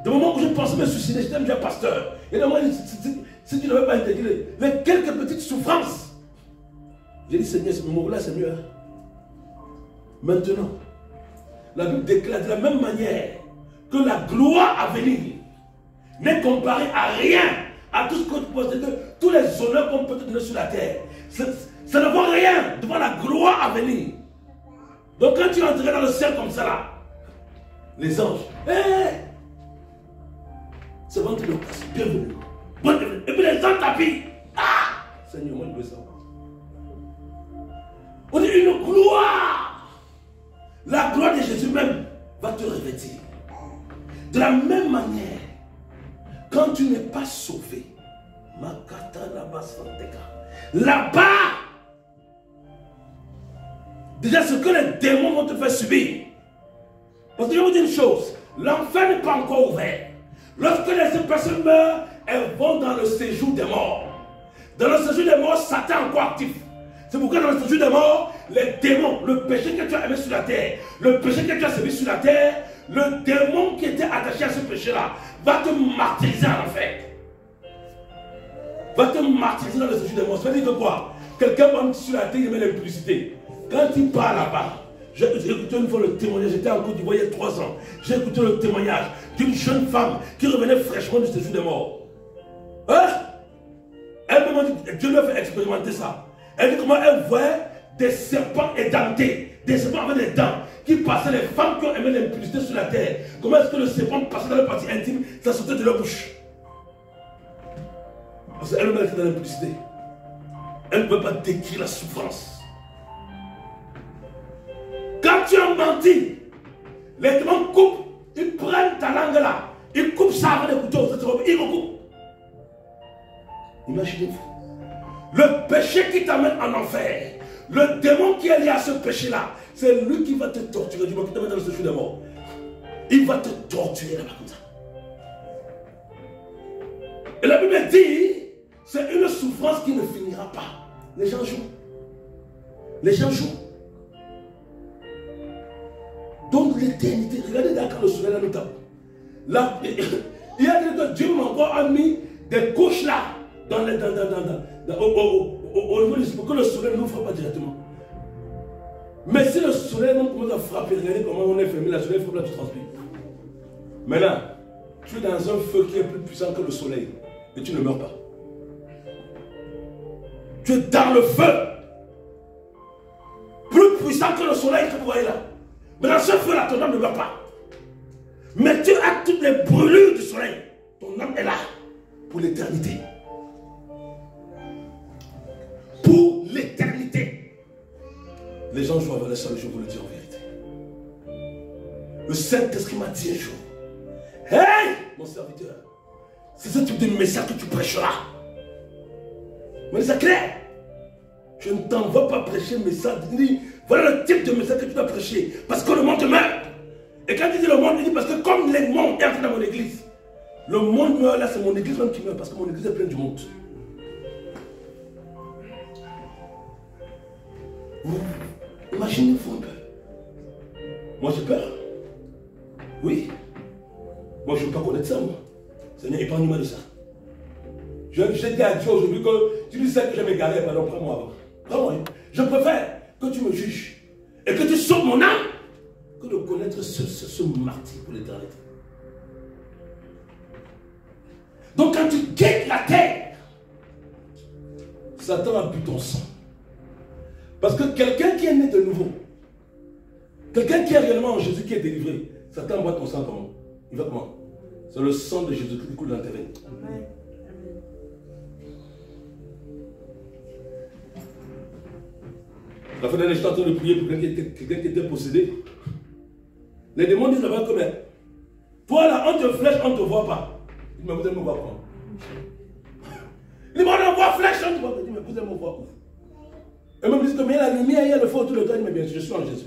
Des moments où je pensais me suicider, j'étais déjà pasteur. Et des moments où si tu n'avais pas intégré les quelques petites souffrances, j'ai dit, Seigneur, ce moment-là, c'est mieux. Hein? Maintenant, la Bible déclare de la même manière que la gloire à venir n'est comparée à rien, à tout ce que tu peux dire, tous les honneurs qu'on peut te donner sur la terre. Ça ne vaut rien devant la gloire à venir. Donc quand tu entrerais dans le ciel comme ça là, les anges, c'est bon, tu le passes, bienvenue. Et puis les gens tapis. Ah, Seigneur, moi je veux ça. On dit une gloire. La gloire de Jésus même va te revêtir. De la même manière, quand tu n'es pas sauvé, là-bas, déjà ce que les démons vont te faire subir. Parce que je vais vous dire une chose, l'enfer n'est pas encore ouvert. Lorsque les personnes meurent, elles vont dans le séjour des morts. Dans le séjour des morts, Satan est encore actif. C'est pourquoi dans le séjour des morts, les démons, le péché que tu as aimé sur la terre, le péché que tu as servi sur la terre, le démon qui était attaché à ce péché-là va te martyriser en enfer. Va te martyriser dans le séjour des morts. Ça veut dire que quoi? Quelqu'un va sur la terre, il met l'impudicité. Quand il part là-bas, j'ai écouté une fois le témoignage, j'étais en Côte d'Ivoire il y a 3 ans. J'ai écouté le témoignage d'une jeune femme qui revenait fraîchement du séjour des morts. Hein? Elle m'a dit, Dieu lui a fait expérimenter ça. Elle dit comment elle voyait des serpents édentés, des serpents avec des dents, qui passaient les femmes qui ont aimé l'impudicité sur la terre. Comment est-ce que le serpent passait dans la partie intime, ça sortait de leur bouche? Parce qu'elle-même était dans l'impudicité. Elle ne peut pas décrire la souffrance. Quand tu as menti, Les démons coupent, ils prennent ta langue là, ils coupent ça avec des couteaux, ils recoupent. Imaginez-vous. Le péché qui t'amène en enfer, le démon qui est lié à ce péché-là, c'est lui qui va te torturer, du moment qui te met dans le séjour des morts. Il va te torturer là-bas comme ça. Et la Bible dit, c'est une souffrance qui ne finira pas. Les gens jouent. Les gens jouent. Donc l'éternité, regardez là quand le soleil là nous tape. Là, il y a des que Dieu m'a encore mis des couches là, au niveau du pour que le soleil ne nous frappe pas directement. Mais si le soleil nous commence à frapper, regardez comment on est fermé, le soleil frappe là, tu transpires. Maintenant, tu es dans un feu qui est plus puissant que le soleil et tu ne meurs pas. Tu es dans le feu, plus puissant que le soleil que vous voyez là. Mais dans ce feu là, ton âme ne meurt pas. Mais tu as toutes les brûlures du soleil. Ton âme est là pour l'éternité. Pour l'éternité. Les gens jouent avec le sol, je vous le dis en vérité. Le Saint-Esprit m'a dit un jour, hey, mon serviteur, c'est ce type de message que tu prêcheras. Mais c'est clair. Je ne t'envoie pas prêcher un message. Voilà le type de message que tu dois prêcher. Parce que le monde meurt. Et quand il dit le monde, il dit parce que comme le monde est dans mon église, le monde meurt là, c'est mon église même qui meurt. Parce que mon église est pleine du monde. Imaginez-vous un peu. Moi j'ai peur. Oui. Moi je ne veux pas connaître ça, moi. Seigneur, épargne-moi de ça. Je dis à Dieu aujourd'hui que tu dis ça que je vais garer, pardon, prends-moi avant. Prends-moi. Je préfère que tu me juges et que tu sauves mon âme que de connaître ce martyr pour l'éternité. Donc quand tu quittes la terre, Satan a bu ton sang. Parce que quelqu'un qui est né de nouveau, quelqu'un qui est réellement en Jésus, qui est délivré, Satan boit ton sang comment? Il va comment? C'est le sang de Jésus qui coule dans tes veines. Amen. La fin de l'année, j'étais en train de prier pour quelqu'un qui était possédé. Les démons disent là-bas que, mais toi là, on te flèche, on ne te voit pas. Il dit, mais vous allez me voir comment? Il dit, mais on voit flèche, on te voit pas. Il dit, mais vous allez me voir où? Et même disent que, mais il y a la lumière, il y a le feu autour de toi. Il dit, mais bien sûr, je suis en Jésus.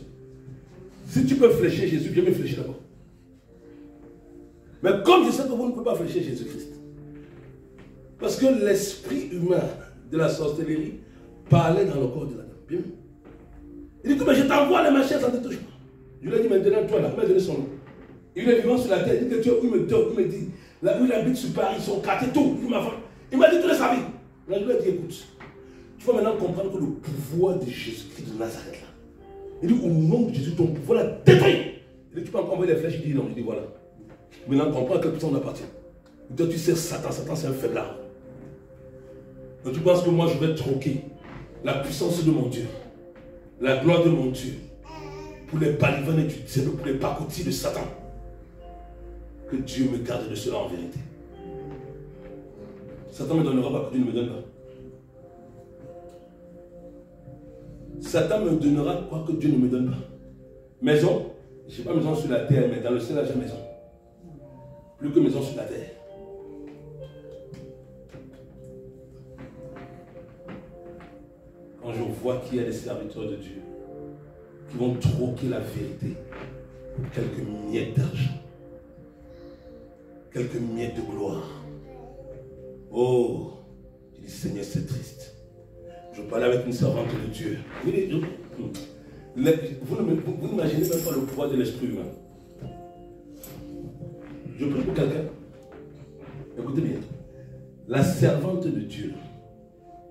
Si tu peux flécher Jésus, je vais fléchir d'abord. Mais comme je sais que vous ne pouvez pas fléchir Jésus-Christ, parce que l'esprit humain de la sorcellerie parlait dans le corps de la dame. Bien. Il dit que mais je t'envoie les machins, ça ne te touche pas. Je lui ai dit maintenant, toi là, il m'a donné son nom. Il est vivant sur la terre, il dit que Dieu, il me donne, il me dit, là où il habite sur Paris, son quartier, tout. Il m'a dit toute sa vie. Là, je lui ai dit, écoute, tu vas maintenant comprendre que le pouvoir de Jésus-Christ de Nazareth là, il dit, au nom de Jésus, ton pouvoir l'a détruit. Il dit, tu peux encore envoyer des flèches, il dit non, je dis voilà. Maintenant, comprends à quelle personne on appartient. Toi, tu sais, Satan, c'est un faiblard. Donc, tu penses que moi, je vais troquer la puissance de mon Dieu, la gloire de mon Dieu, pour les balivanes du diable, pour les pacottis de Satan. Que Dieu me garde de cela en vérité. Satan ne me donnera pas que Dieu ne me donne pas. Satan me donnera quoi que Dieu ne me donne pas. Maison, je n'ai pas maison sur la terre, mais dans le ciel, j'ai maison. Plus que maison sur la terre. Quand je vois qu'il y a des serviteurs de Dieu qui vont troquer la vérité pour quelques miettes d'argent, quelques miettes de gloire. Oh, je dis Seigneur, c'est triste. Je parlais avec une servante de Dieu. Vous n'imaginez même pas le pouvoir de l'esprit humain. Je prie pour quelqu'un. Écoutez bien. La servante de Dieu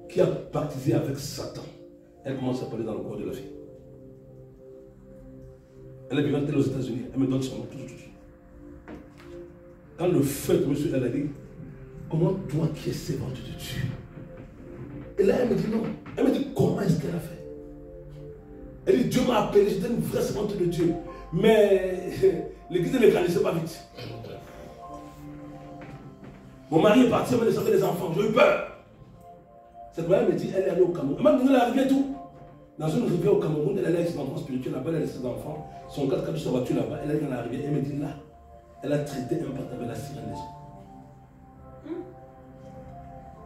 qui a baptisé avec Satan, elle commence à parler dans le corps de la fille. Elle est vivante aux États-Unis. Elle me donne son nom. Tout. Quand le feu tombe sur elle, a dit, comment toi qui es servante de Dieu? Et là, elle me dit non. Elle me dit, comment est-ce qu'elle a fait? Elle dit, Dieu m'a appelé, j'étais une vraie servante de Dieu. Mais l'église ne grandissait pas vite. Mon mari est parti, elle avait des enfants. J'ai eu peur. Cette mère me dit, elle est allée au Cameroun. Elle m'a donné la rivière et tout. Dans une rivière au Cameroun, elle a laissé ses enfants spirituels là-bas, elle a laissé ses enfants, son 4x4 sur sa voiture là-bas, elle est dans la rivière, elle me dit là, elle a traité un partenaire avec la sirène des eaux.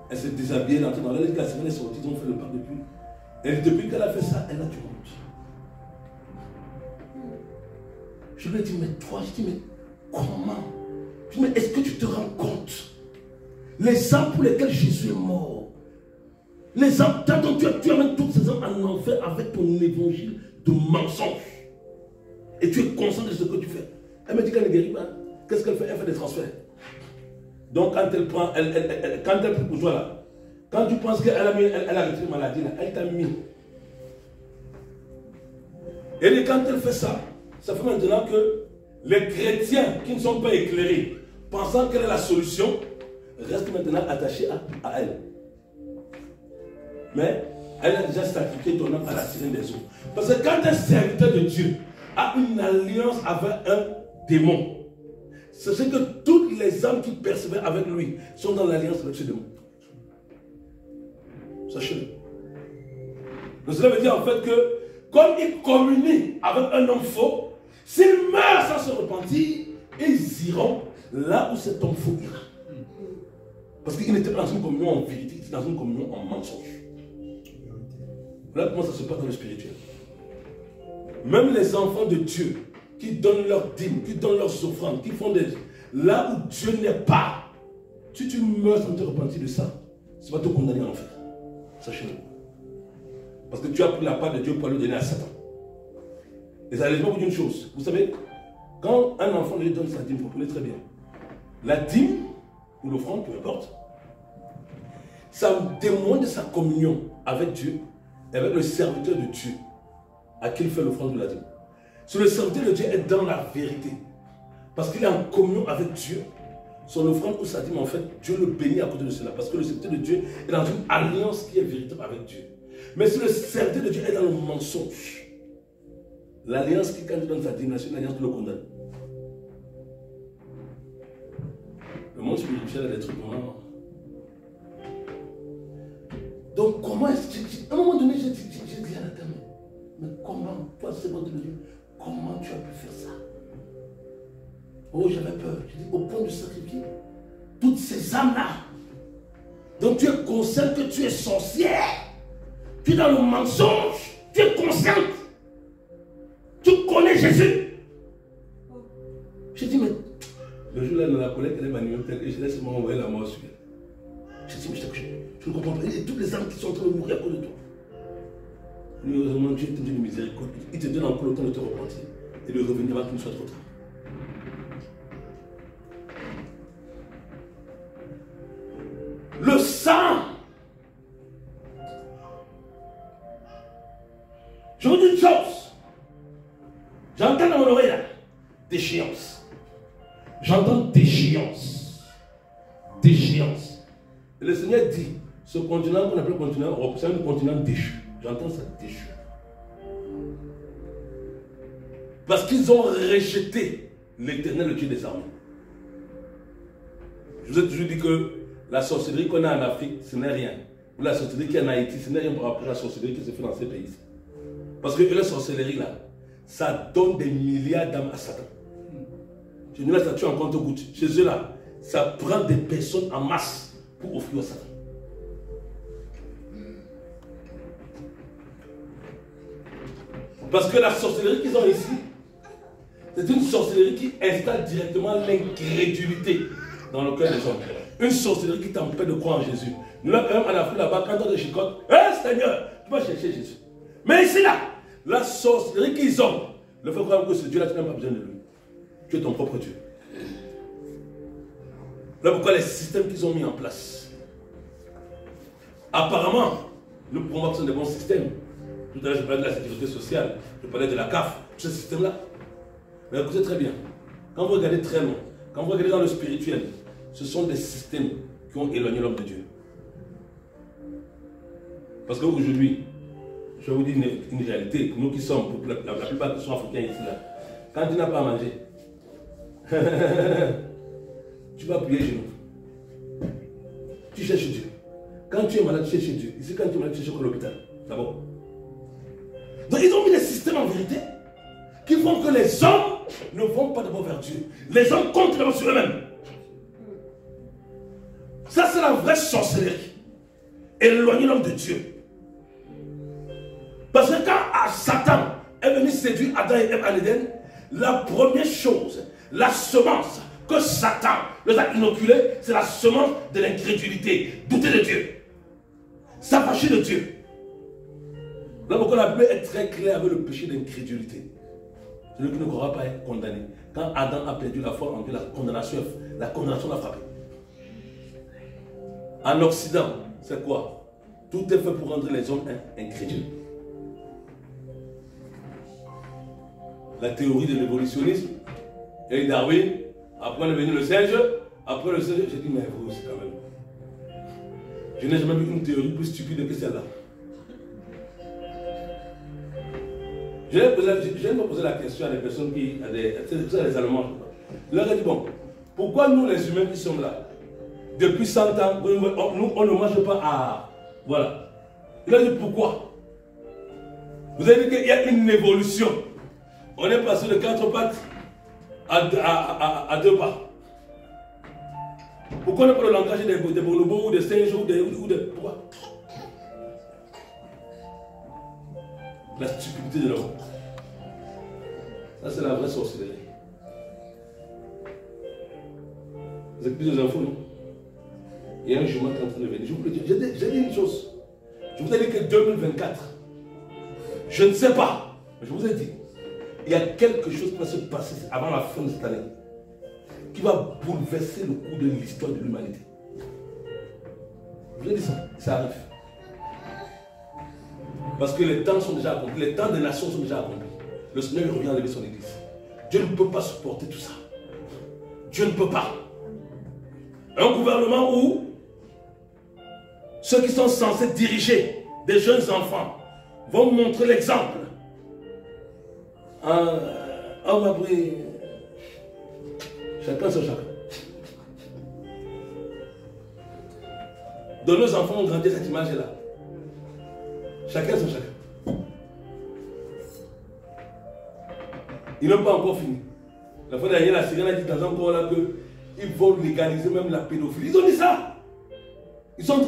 Elle s'est déshabillée, elle est entrée dans l'air, la sirène est sortie, ils ont fait le pas depuis. Et depuis qu'elle a fait ça, elle a du honte. Je lui ai dit, mais toi, je dis, mais comment? Je dis, mais est-ce que tu te rends compte? Les âmes pour lesquelles Jésus est mort, les âmes, tu amènes toutes ces âmes en enfer avec ton évangile de mensonge. Et tu es conscient de ce que tu fais. Elle me dit qu'elle ne guérit pas. Qu'est-ce qu'elle fait? Elle fait des transferts. Donc quand elle prend, quand elle prend pour toi là, quand tu penses qu'elle a arrêté une maladie là, elle t'a mis. Et quand elle fait ça, ça fait maintenant que les chrétiens qui ne sont pas éclairés, pensant qu'elle est la solution, restent maintenant attachés à elle. Mais elle a déjà sacrifié ton âme à la sirène des eaux. Parce que quand un serviteur de Dieu a une alliance avec un démon, c'est que toutes les âmes qui persévèrent avec lui sont dans l'alliance avec ce démon. Sachez-le. Donc cela veut dire en fait que comme il communie avec un homme faux, s'il meurt sans se repentir, ils iront là où cet homme faux ira. Parce qu'il n'était pas dans une communion en vérité, il était dans une communion en mensonge. Voilà comment ça se passe dans le spirituel. Même les enfants de Dieu qui donnent leurs dîmes, qui donnent leurs offrandes, qui font des... Là où Dieu n'est pas, si tu meurs sans te repentir de ça, ça va te condamner en enfer. Sachez-le. Parce que tu as pris la part de Dieu pour le donner à Satan. Et ça laisse pas vous dire une chose. Vous savez, quand un enfant lui donne sa dîme, vous comprenez très bien. La dîme, ou l'offrande, peu importe, ça témoigne de sa communion avec Dieu, et avec le serviteur de Dieu, à qui il fait l'offrande de la dîme. Si le serviteur de Dieu est dans la vérité, parce qu'il est en communion avec Dieu, son offrande ou sa dîme, en fait, Dieu le bénit à côté de cela, parce que le serviteur de Dieu est dans une alliance qui est véritable avec Dieu. Mais si le serviteur de Dieu est dans le mensonge, l'alliance qui, quand il donne sa dîme, c'est une alliance qui le condamne. Le monde spirituel a des trucs vraiment... Donc comment est-ce que... À un moment donné, j'ai dit à la dame, mais comment, toi, c'est bon de Dieu, comment tu as pu faire ça? Oh, j'avais peur. J'ai dit, au point de sacrifier toutes ces âmes-là. Donc tu es consciente que tu es sorcière. Tu es dans le mensonge. Tu es consciente. Tu connais Jésus. J'ai dit, mais le jour-là, dans la collecte, elle est manuelle, et je laisse m'envoyer la mort sur elle. J'ai dit, mais je ne comprends pas. Et toutes les âmes qui sont en train de mourir à cause de toi. Heureusement, Dieu te donne une miséricorde. Il te donne encore le temps de te repentir et de revenir avant qu'il ne soit trop tard. Le sang. Je vous dis une chose. J'entends dans mon oreille là. Déchéance. J'entends déchéance. Déchéance. Et le Seigneur dit, ce continent qu'on appelle continent Europe, c'est un continent déchu. J'entends ça déchu. Parce qu'ils ont rejeté l'Éternel, le Dieu des armées. Je vous ai toujours dit que la sorcellerie qu'on a en Afrique, ce n'est rien. Ou la sorcellerie qui est en Haïti, ce n'est rien par rapport à la sorcellerie qui se fait dans ces pays. Parce que la sorcellerie là, ça donne des milliards d'âmes à Satan. Chez nous là, ça tue en compte-gouttes. Chez eux là, ça prend des personnes en masse pour offrir à Satan. Parce que la sorcellerie qu'ils ont ici, c'est une sorcellerie qui installe directement l'incrédulité dans le cœur des hommes. Une sorcellerie qui t'empêche de croire en Jésus. Nous là, quand même, en Afrique là-bas, quand on te chicote, hé Seigneur, tu vas chercher Jésus. Mais ici là, la sorcellerie qu'ils ont, le fait croire que ce Dieu-là, tu n'as pas besoin de lui. Tu es ton propre Dieu. Là pourquoi les systèmes qu'ils ont mis en place. Apparemment, nous pouvons voir que ce sont des bons systèmes. Tout à l'heure, je parlais de la sécurité sociale, je parlais de la CAF, ce système-là. Mais écoutez très bien, quand vous regardez très loin, quand vous regardez dans le spirituel, ce sont des systèmes qui ont éloigné l'homme de Dieu. Parce qu'aujourd'hui, je vais vous dire une réalité, nous qui sommes, la plupart qui sont africains ici, là, quand tu n'as pas à manger, tu vas prier chez nous. Tu cherches Dieu. Quand tu es malade, tu cherches Dieu. Ici, quand tu es malade, tu cherches à l'hôpital. D'abord. en vérité qui font que les hommes ne vont pas d'abord vers Dieu. Les hommes comptent d'abord sur eux-mêmes. Ça, c'est la vraie sorcellerie. Éloigner l'homme de Dieu. Parce que quand Satan est venu séduire Adam et Ève en Éden, la première chose, la semence que Satan leur a inoculée, c'est la semence de l'incrédulité. Douter de Dieu. S'affranchir de Dieu. Là pourquoi la Bible est très claire avec le péché d'incrédulité. Celui qui ne croira pas est condamné. Quand Adam a perdu la foi en Dieu, la condamnation l'a frappé. En Occident, c'est quoi? Tout est fait pour rendre les hommes incrédules. La théorie de l'évolutionnisme, et Darwin, après on est venu le singe, après le singe, j'ai dit, mais vous aussi quand même. Je n'ai jamais vu une théorie plus stupide que celle-là. Je viens de poser la question à des personnes qui, les Allemands. Je leur ai dit, bon, pourquoi nous les humains qui sommes là, depuis 100 ans, nous on ne mange pas à... Voilà. Il a dit pourquoi? Vous avez dit qu'il y a une évolution. On est passé de 4 pattes à 2 pas. Pourquoi on n'a pas le langage des bonobos ou des singes ou des... Pourquoi? La stupidité de l'homme. Ça, c'est la vraie sorcellerie. Vous êtes plus des infos, non? Il y a un jugement qui est en train de venir. Je vous le dis. J'ai dit une chose. Je vous ai dit que 2024, je ne sais pas, mais je vous ai dit, il y a quelque chose qui va se passer avant la fin de cette année qui va bouleverser le cours de l'histoire de l'humanité. Je vous ai dit ça. Ça arrive. Parce que les temps sont déjà accomplis, les temps des nations sont déjà accomplis. Le Seigneur revient enlever son église. Dieu ne peut pas supporter tout ça. Dieu ne peut pas. Un gouvernement où ceux qui sont censés diriger des jeunes enfants vont montrer l'exemple. On va prier. Chacun sur chacun. De nos enfants ont grandi cette image-là. Chacun sur chacun. Ils n'ont pas encore fini. La fois dernière, la Syrienne a dit dans un corps là qu'ils vont légaliser même la pédophilie. Ils ont dit ça.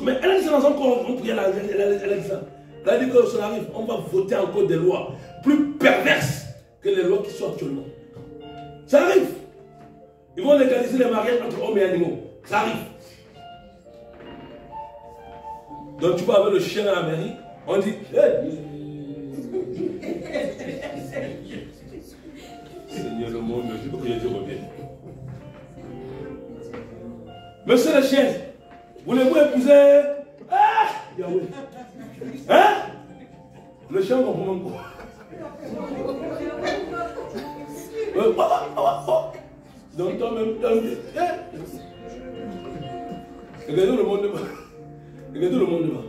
Mais elle a dit ça dans un corps. On priait, elle a dit ça. Elle a dit que ça arrive, on va voter encore des lois plus perverses que les lois qui sont actuellement. Ça arrive. Ils vont légaliser les mariages entre hommes et animaux. Ça arrive. Donc tu vas avec le chien à la mairie. On dit, hey. Seigneur le monde, je veux que Dieu revienne. Monsieur le chien, voulez-vous épouser Yahweh? Hein? Le chien comprend même quoi? Donc toi-même, regardez le monde devant. Regardez le monde devant.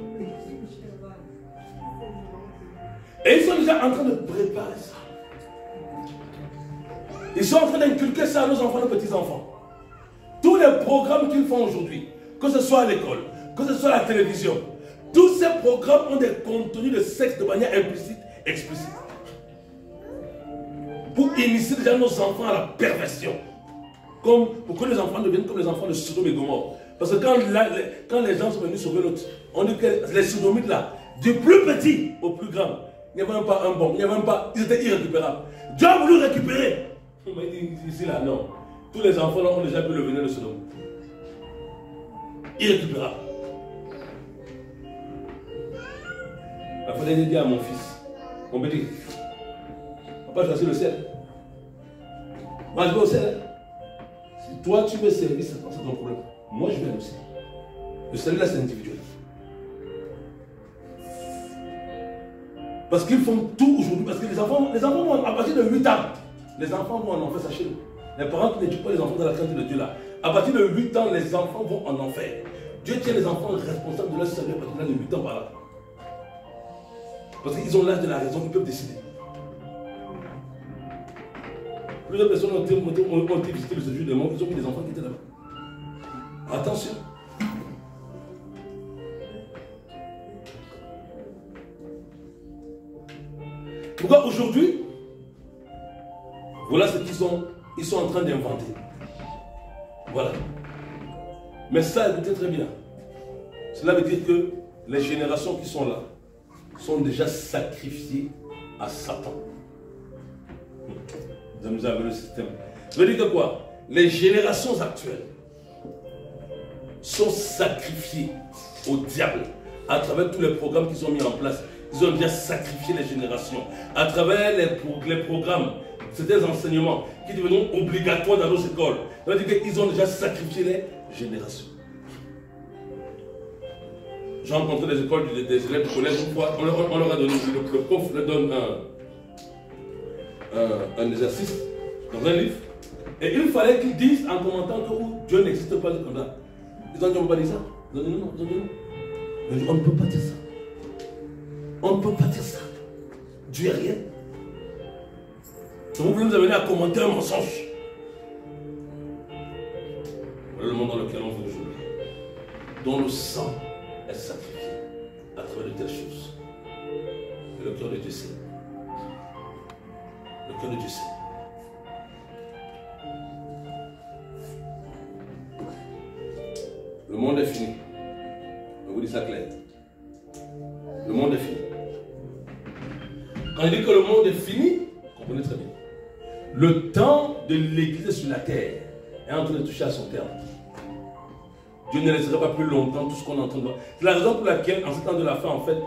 Et ils sont déjà en train de préparer ça. Ils sont en train d'inculquer ça à nos enfants, nos petits-enfants. Tous les programmes qu'ils font aujourd'hui, que ce soit à l'école, que ce soit à la télévision, tous ces programmes ont des contenus de sexe de manière implicite, explicite. Pour initier déjà nos enfants à la perversion. Pour que les enfants deviennent comme les enfants de Sodome et Gomorrhe. Parce que quand les gens sont venus sauver l'autre, on dit que les sodomites là, du plus petit au plus grand, il n'y avait même pas un bon, il n'y avait même pas, ils étaient irrécupérables. Dieu a voulu récupérer. Il m'a dit ici là, non. Tous les enfants là ont déjà pu le venir de Sodome. Irrécupérable. La fois dernière, dit à mon fils, mon petit, papa, je vais le ciel. Moi, je vais au ciel. Si toi, tu veux servir, c'est ton problème. Moi, je vais au ciel. Le salut là, c'est individuel. Parce qu'ils font tout aujourd'hui. Parce que les enfants vont, à partir de 8 ans, les enfants vont en enfer, sachez-le. Les parents qui n'éduquent pas les enfants dans la crainte de Dieu là. À partir de 8 ans, les enfants vont en enfer. Dieu tient les enfants responsables de leur salut à partir de 8 ans par là. Parce qu'ils ont l'âge de la raison, ils peuvent décider. Plusieurs personnes ont été visiter le séjour des morts, ils ont mis des enfants qui étaient là-bas. Attention. Pourquoi aujourd'hui, Voilà ce qu'ils sont en train d'inventer. Voilà. Mais ça, écoutez très bien. Cela veut dire que les générations qui sont là sont déjà sacrifiées à Satan. Vous nous avez le système. Ça veut dire que quoi? Les générations actuelles sont sacrifiées au diable à travers tous les programmes qu'ils ont mis en place. Ils ont déjà sacrifié les générations à travers les programmes. C'est des enseignements qui deviendront obligatoires dans nos écoles. Ça veut dire qu'ils ont déjà sacrifié les générations. J'ai rencontré des écoles, des élèves du collège, une fois, on leur a donné, le prof leur donne un exercice dans un livre. Et il fallait qu'ils disent en commentant que Dieu n'existe pas comme ça. Ils ont dit, on ne peut pas dire ça. Ils ont dit non, ils ont dit non. Ils ont dit, on ne peut pas dire ça. On ne peut pas dire ça. Dieu est rien. Donc vous voulez nous amener à commenter un mensonge. Voilà le monde dans lequel on vit aujourd'hui. Dont le sang est sacrifié à travers de telles choses. Et le cœur de Dieu sait. Le cœur de Dieu sait. Le monde est fini. Je vous dis ça clair. Le monde est fini. Quand je dis que le monde est fini, comprenez très bien. Le temps de l'Église sur la terre est en train de toucher à son terme. Dieu ne laissera pas plus longtemps tout ce qu'on est en train de voir. C'est la raison pour laquelle, en ce temps de la fin, en fait,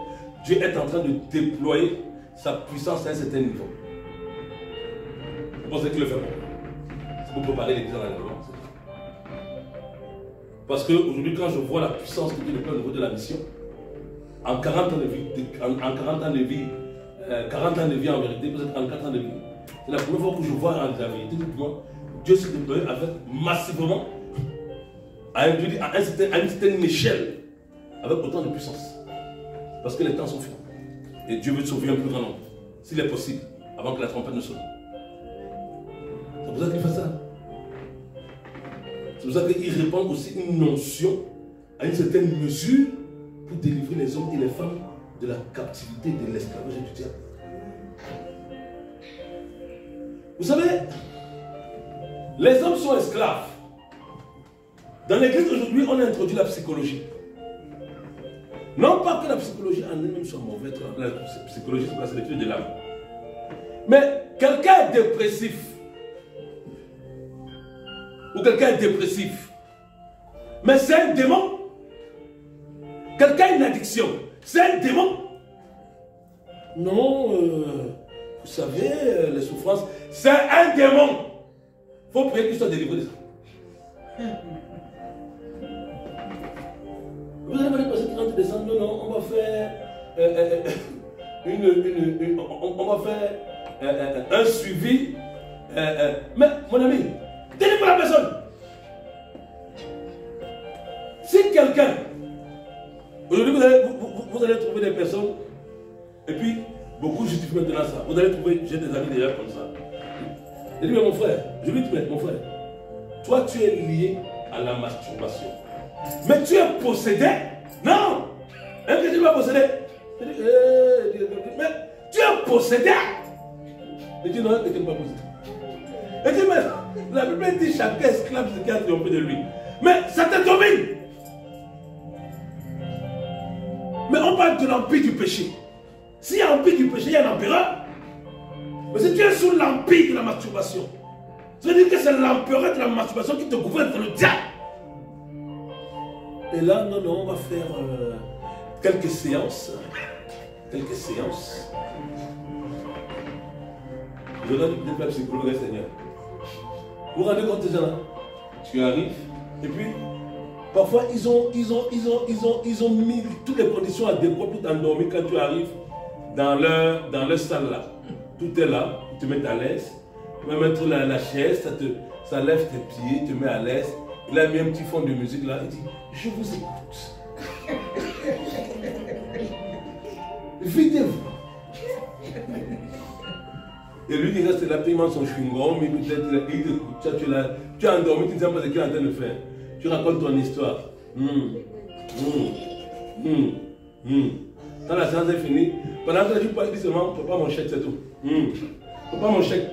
Dieu est en train de déployer sa puissance à un certain niveau. Vous pensez qu'il le fait pour c'est pour préparer l'Église à l'avènement. Parce qu'aujourd'hui, quand je vois la puissance que Dieu déploie au niveau de la mission, en 40 ans de vie, 40 ans de vie en vérité, peut-être en 4 ans de vie, c'est la première fois que je vois la vérité, Dieu s'est déployé avec massivement à une certaine échelle, avec autant de puissance. Parce que les temps sont finis. Et Dieu veut sauver un plus grand nombre, s'il est possible, avant que la trompette ne sonne. C'est pour ça qu'il fait ça. C'est pour ça qu'il répand aussi une notion à une certaine mesure pour délivrer les hommes et les femmes de la captivité de l'esclavage du diable. Vous savez, les hommes sont esclaves. Dans l'église aujourd'hui, on a introduit la psychologie. Non pas que la psychologie en elle-même soit mauvaise, la psychologie c'est l'étude de l'âme. Mais quelqu'un est dépressif, ou quelqu'un est dépressif, mais c'est un démon. Quelqu'un a une addiction, c'est un démon. Non, vous savez, les souffrances, c'est un démon. Il faut prier qu'il soit délivré de ça. Vous allez pas passer 30 décembre, non, on va faire on va faire un suivi. Mais mon ami, délivre la personne. Si quelqu'un, aujourd'hui vous allez trouver des personnes, et puis beaucoup justifient maintenant ça. Vous allez trouver, j'ai des amis déjà comme ça. Je dis, mais mon frère, je lui dis, mais mon frère, toi tu es lié à la masturbation. Mais tu es possédé? Non! Est-ce que tu vas posséder? Mais tu es possédé? Il dit non, il ne pas possédé. Il dit, mais la Bible dit chaque esclave ce qui a triomphé de lui. Mais ça te domine. Mais on parle de l'empire du péché. S'il y a l'empire du péché, il y a un empereur. Mais si tu es sous l'empire de la masturbation, ça veut dire que c'est l'empereur de la masturbation qui te gouverne, c'est le diable. Et là, non, on va faire quelques séances. Quelques séances. Je regarde peut-être la psychologue, Seigneur. Vous vous rendez compte de ça là? Tu arrives, et puis, parfois, ils ont mis toutes les conditions adéquates pour t'endormir quand tu arrives dans leur salle là. Tout est là, ils te mettent à l'aise. Tu vas mettre la chaise, ça lève tes pieds, te met à l'aise. Il a mis un petit fond de musique là, il dit, je vous écoute. Videz-vous. Et lui, il reste là, il mange son chewing-gum, il t'écoute. Tu as endormi, tu ne sais pas ce qu'il est en train de faire. Tu racontes ton histoire. Quand la séance est finie, pendant que tu parles, il dit seulement, papa, mon chèque, c'est tout. Papa, mon chèque.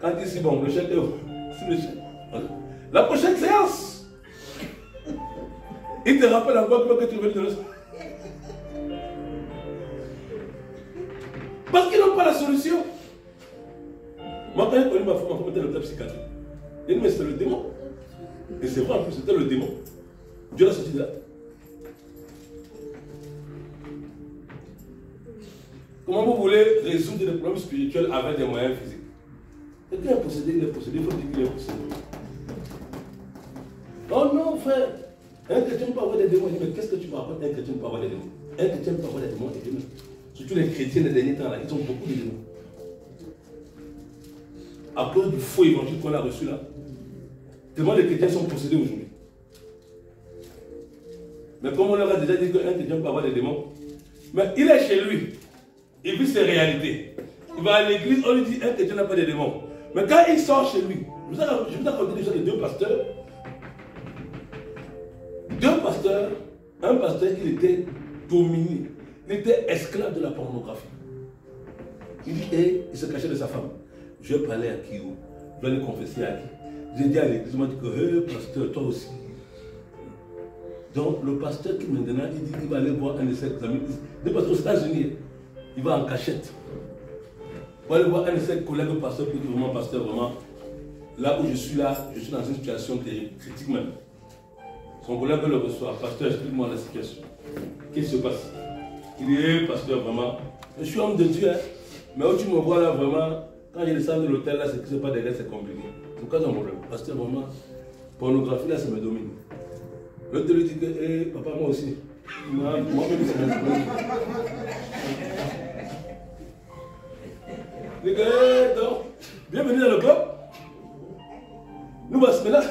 Quand il dit bon, le chèque est où? C'est le chèque. Voilà. La prochaine séance, il te rappelle encore que tu veux donner ça. Parce qu'ils n'ont pas la solution. Moi, quand j'ai connu ma femme était le psychiatre. Il dit, mais c'était le démon. Et c'est vrai, en plus, c'était le démon. Dieu l'a sorti de là. Comment vous voulez résoudre des problèmes spirituels avec des moyens physiques? Quelqu'un est possédé, il est possédé, il faut dire qu'il est possédé. Oh non, frère. Un chrétien peut avoir des démons. Il dit, mais qu'est-ce que tu vas apprendre? Un chrétien peut avoir des démons. Un chrétien peut avoir des démons et des démons. Surtout les chrétiens des derniers temps, là, ils ont beaucoup de démons. À cause du faux évangile qu'on a reçu là, tellement les chrétiens sont possédés aujourd'hui. Mais comme on leur a déjà dit qu'un chrétien peut avoir des démons, mais il est chez lui, il vit ses réalités. Il va à l'église, on lui dit un chrétien n'a pas de démons. Mais quand il sort chez lui, je vous ai raconté déjà les deux pasteurs. Deux pasteurs, un pasteur, il était dominé. Il était esclave de la pornographie. Il dit, et il se cachait de sa femme. Je vais parler à qui? Je vais aller confesser à qui? J'ai dit à l'église, il m'a dit que, hé, pasteur, toi aussi. Donc, le pasteur qui maintenant, il dit qu'il va aller voir un de ses amis. Des pasteurs aux États-Unis, il va en cachette. Il va aller voir un de ses collègues pasteurs, pour dire vraiment, pasteur, vraiment, là où je suis là, je suis dans une situation critique même. Son collègue le reçoit. Pasteur, explique-moi la situation. Qu'est-ce qui se passe? Il dit, hey, pasteur, vraiment, je suis homme de Dieu, hein, mais où tu me vois là, vraiment, quand je descends de l'hôtel, là, c'est que c'est pas derrière, c'est compliqué. C'est quoi ton problème? Pasteur, vraiment, pornographie, là, ça me domine. L'autre te lui dit que, hey, papa, moi aussi. Moi-même, ça me domine. Il dit que, hey, donc, bienvenue dans le club. Nous, parce que là,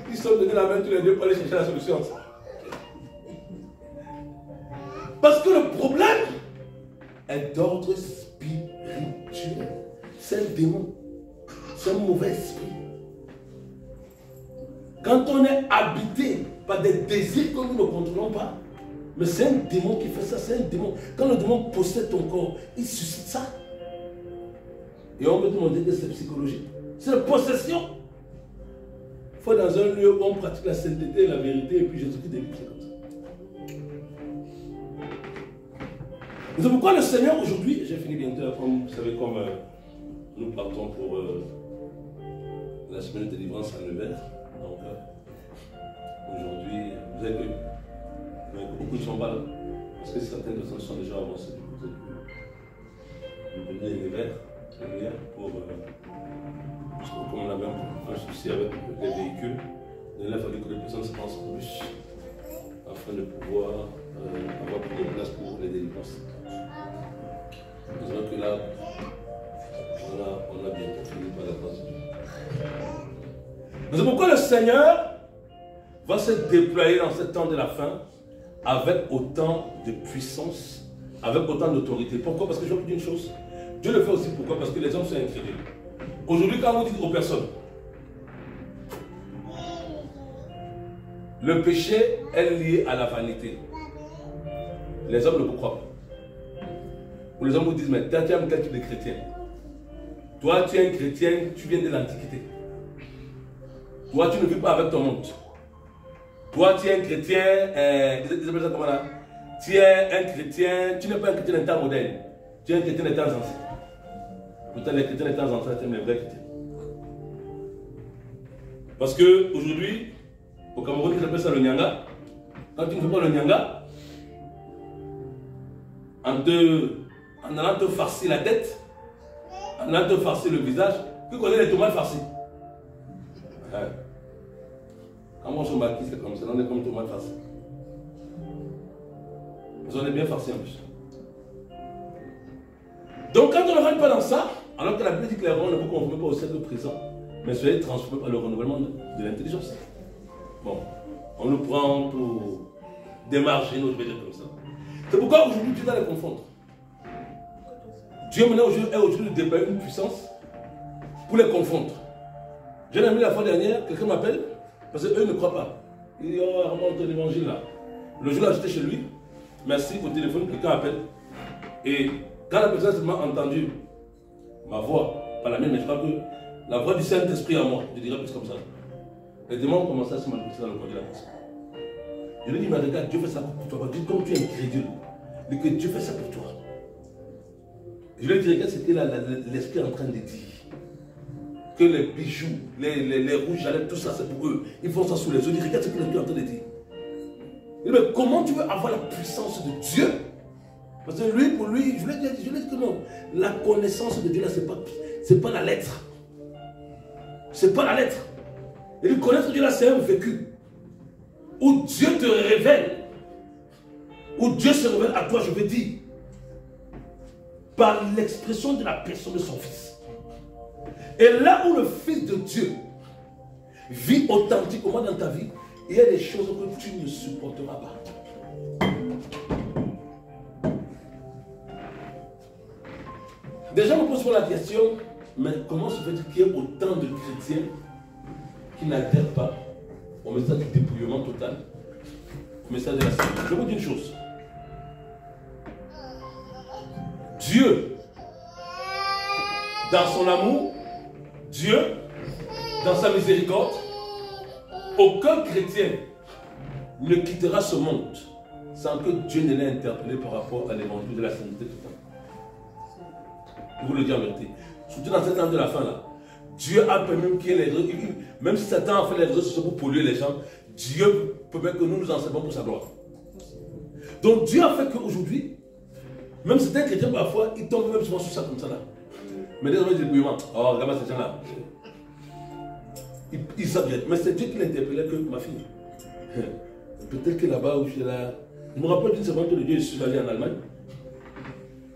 ils sont donnés la main tous les deux pour aller chercher la solution. Parce que le problème est d'ordre spirituel. C'est un démon. C'est un mauvais esprit. Quand on est habité par des désirs que nous ne contrôlons pas, mais c'est un démon qui fait ça, c'est un démon. Quand le démon possède ton corps, il suscite ça. Et on peut demander que c'est psychologique. C'est la possession. Il faut dans un lieu où on pratique la sainteté et la vérité, et puis Jésus-Christ délivre, c'est comme ça. C'est pourquoi le Seigneur aujourd'hui, j'ai fini bientôt, comme vous savez, comme nous partons pour la semaine de délivrance à Nevers. Donc aujourd'hui, vous avez vu, beaucoup ne sont pas là, parce que certaines personnes sont déjà avancées du côté du Nevers, parce que comme on avait un souci avec les véhicules, il a fallu que les personnes se lancent en bus afin de pouvoir avoir plus de place pour les délivrances. Donc là, on a bientôt fini par la grâce de Dieu. C'est pourquoi le Seigneur va se déployer dans ce temps de la fin avec autant de puissance, avec autant d'autorité. Pourquoi? Parce que je vais vous dire une chose. Dieu le fait aussi pourquoi? Parce que les hommes sont incrédules. Aujourd'hui, quand vous dites aux personnes, le péché est lié à la vanité. Les hommes ne vous croient pas. Ou les hommes vous disent, mais toi tu es quel type de chrétien? Toi tu es un chrétien, tu viens de l'Antiquité. Toi tu ne vis pas avec ton monde. Toi tu es un chrétien, ils appellent ça comment là? Tu es un chrétien, tu n'es pas un chrétien d'un temps moderne. Tu es un chrétien des temps anciens. Pourtant les chrétiens des temps anciens, c'est les vrais chrétiens. Parce qu'aujourd'hui, au Cameroun, ils appellent ça le Nyanga. Quand tu ne fais pas le Nyanga, en allant te farcir la tête, en allant te farcir le visage, tu connais les tomates farcies. Quand on se maquille, c'est comme ça, on est comme tomates farcies. Parce qu'on est bien farcis en plus. Donc quand on ne rentre pas dans ça, alors que la Bible dit clairement, ne vous conformez pas au siècle présent, mais soyez transformés par le renouvellement de l'intelligence. Bon, on nous prend pour démarcher nos bébés comme ça. C'est pourquoi aujourd'hui Dieu doit les confondre. Dieu maintenant est aujourd'hui de déployer une puissance pour les confondre. J'ai un ami la fois dernière, quelqu'un m'appelle, parce qu'eux ne croient pas. Il dit, oh, remonte l'évangile là. Le jour là, j'étais chez lui, merci, au téléphone, quelqu'un appelle. Et quand la personne a seulement entendu ma voix, pas la mienne, mais je crois que la voix du Saint-Esprit en moi, je dirais plus comme ça. Les démons ont commencé à se manifester dans le corps de la personne. Je lui dis, mais regarde, Dieu fait ça pour toi. Dis, comme tu es incrédule, dis que Dieu fait ça pour toi. Je lui dis, regarde ce que l'Esprit est en train de dire. Que les bijoux, les rouges à lèvres, tout ça c'est pour eux. Ils font ça sous les yeux. Je dis, regarde ce que l'Esprit est en train de dire. Il dit, mais comment tu veux avoir la puissance de Dieu? Parce que lui, pour lui, je lui ai dit que non. La connaissance de Dieu là, c'est pas la lettre. C'est pas la lettre. Et lui, connaître Dieu là, c'est un vécu. Où Dieu te révèle. Où Dieu se révèle à toi, je veux dire. Par l'expression de la personne de son Fils. Et là où le Fils de Dieu vit authentiquement dans ta vie, il y a des choses que tu ne supporteras pas. Déjà, on pose la question, mais comment se fait-il qu'il y ait autant de chrétiens qui n'adhèrent pas au message du dépouillement total, au message de la sainteté? Je vous dis une chose. Dieu, dans son amour, Dieu, dans sa miséricorde, aucun chrétien ne quittera ce monde sans que Dieu ne l'ait interpellé par rapport à l'évangile de la sainteté totale. Je vous le dis en vérité. Surtout dans cette temps de la fin là. Dieu a permis qu'il y ait les réseaux. Même si Satan a fait les réseaux sociaux pour polluer les gens, Dieu permet que nous nous enseignons pour sa gloire. Donc Dieu a fait qu'aujourd'hui, même certains chrétiens parfois, ils tombent même souvent sur ça comme ça là. Mais des hommes disent, oh, regarde ces gens-là. Ils savent bien. Mais c'est Dieu qui l'interpellait que ma fille. Peut-être que là-bas où je suis là. Je me rappelle d'une seconde de Dieu, je suis allé en Allemagne.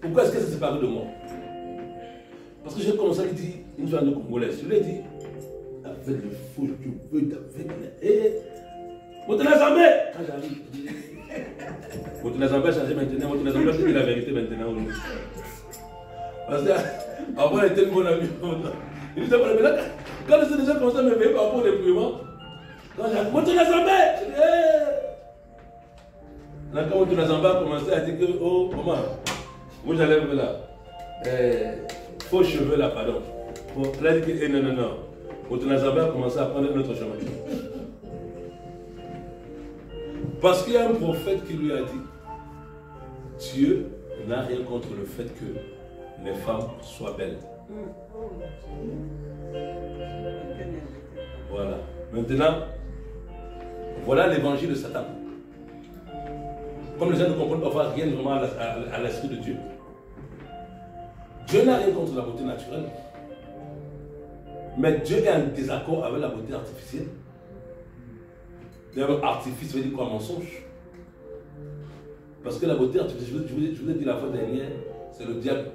Pourquoi est-ce qu'elle s'est séparée de moi? Parce que j'ai commencé à lui dire, une femme de Congolaise, je lui ai dit, avec le fou, tu veux, avec les. Et. Motenazambé! Quand j'arrive, Motenazambé a changé maintenant, Motenazambé a dit la vérité maintenant. Parce qu'avant, elle était une bonne amie. Il disait, mais là, quand les gens commençaient à me payer par rapport au dépouillement, quand j'ai dit, Motenazambé! Là, quand Motenazambé a commencé à dire que, oh, maman, moi j'allais me là. Faux cheveux là, pardon. Là, il dit que non. Motenazambé a commencé à prendre notre chemin. Parce qu'il y a un prophète qui lui a dit, Dieu n'a rien contre le fait que les femmes soient belles. Voilà. Maintenant, voilà l'évangile de Satan. Comme les gens ne comprennent pas rien vraiment à l'esprit de Dieu. Dieu n'a rien contre la beauté naturelle. Mais Dieu est en désaccord avec la beauté artificielle. D'ailleurs, artifice veut dire quoi? Mensonge. Parce que la beauté artificielle, je vous ai dit la fois dernière, c'est le diable.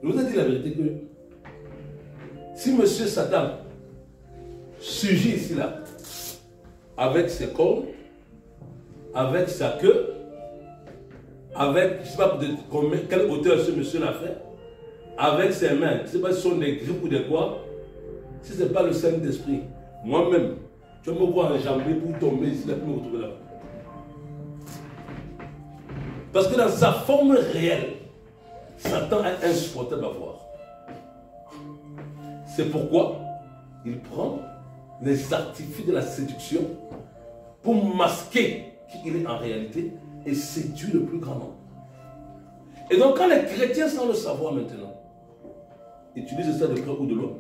Je vous ai dit la vérité que si monsieur Satan surgit ici là, avec ses cornes, avec sa queue, avec, je ne sais pas de quelle hauteur ce monsieur l'a fait, avec ses mains, je ne sais pas si ce sont des griffes ou des quoi, si ce n'est pas le Saint-Esprit, moi-même, tu vas me voir enjambé pour tomber ici, là, pour me retrouver là. Parce que dans sa forme réelle, Satan est insupportable à voir. C'est pourquoi il prend les artifices de la séduction pour masquer qui il est en réalité et séduit le plus grand nombre. Et donc quand les chrétiens, sans le savoir maintenant, utilisent ça de près ou de loin,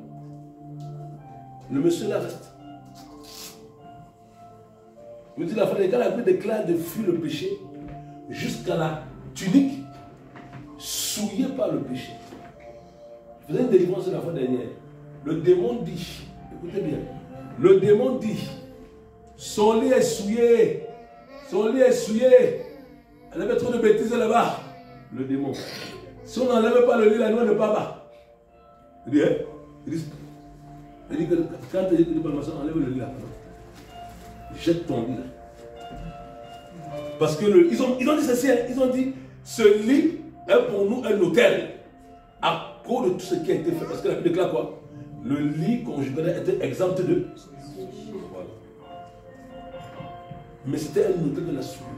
le monsieur là reste. Je vous dis la fois, quand la Bible déclare de fuir le péché jusqu'à la tunique souillée par le péché. Je faisais une délivrance la fois dernière. Le démon dit, écoutez bien, le démon dit, son lit est souillé, son lit est souillé, elle avait trop de bêtises là-bas. Le démon. Si on n'enlève pas le lit, la noix ne part pas. Il dit, hein? Il dit que quand tu dis que tu enlève le lit là. Jette ton lit là. Parce que ils ont dit ceci, ils ont dit, ce lit est pour nous un hôtel. À cause de tout ce qui a été fait. Parce que la Bible déclare quoi? Le lit conjugal était exempt de. Voilà. Mais c'était un hôtel de la souillure.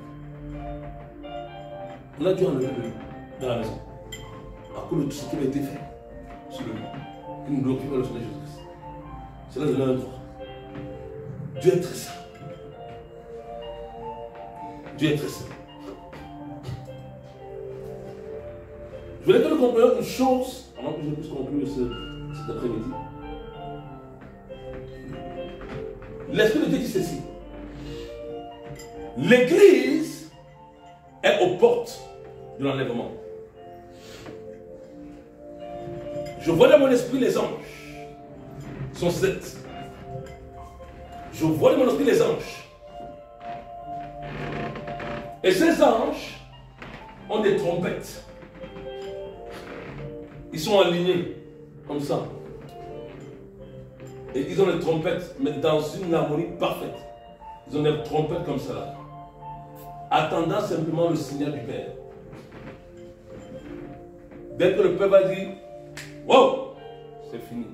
On a dû enlever le lit dans la maison. À cause de tout ce qui a été fait sur le lit. qui nous glorifient par le Seigneur Jésus-Christ. Cela donne un droit. Dieu est très saint. Dieu est très saint. Je voulais que nous comprenions une chose, avant que je puisse conclure cet après-midi. L'Esprit de Dieu dit ceci. L'Église est aux portes de l'enlèvement. Je vois dans mon esprit les anges. Ils sont 7. Je vois dans mon esprit les anges. Et ces anges ont des trompettes. Ils sont alignés, comme ça. Et ils ont des trompettes, mais dans une harmonie parfaite. Ils ont des trompettes comme ça là. Attendant simplement le signal du Père. Dès que le Père va dire, wow, c'est fini.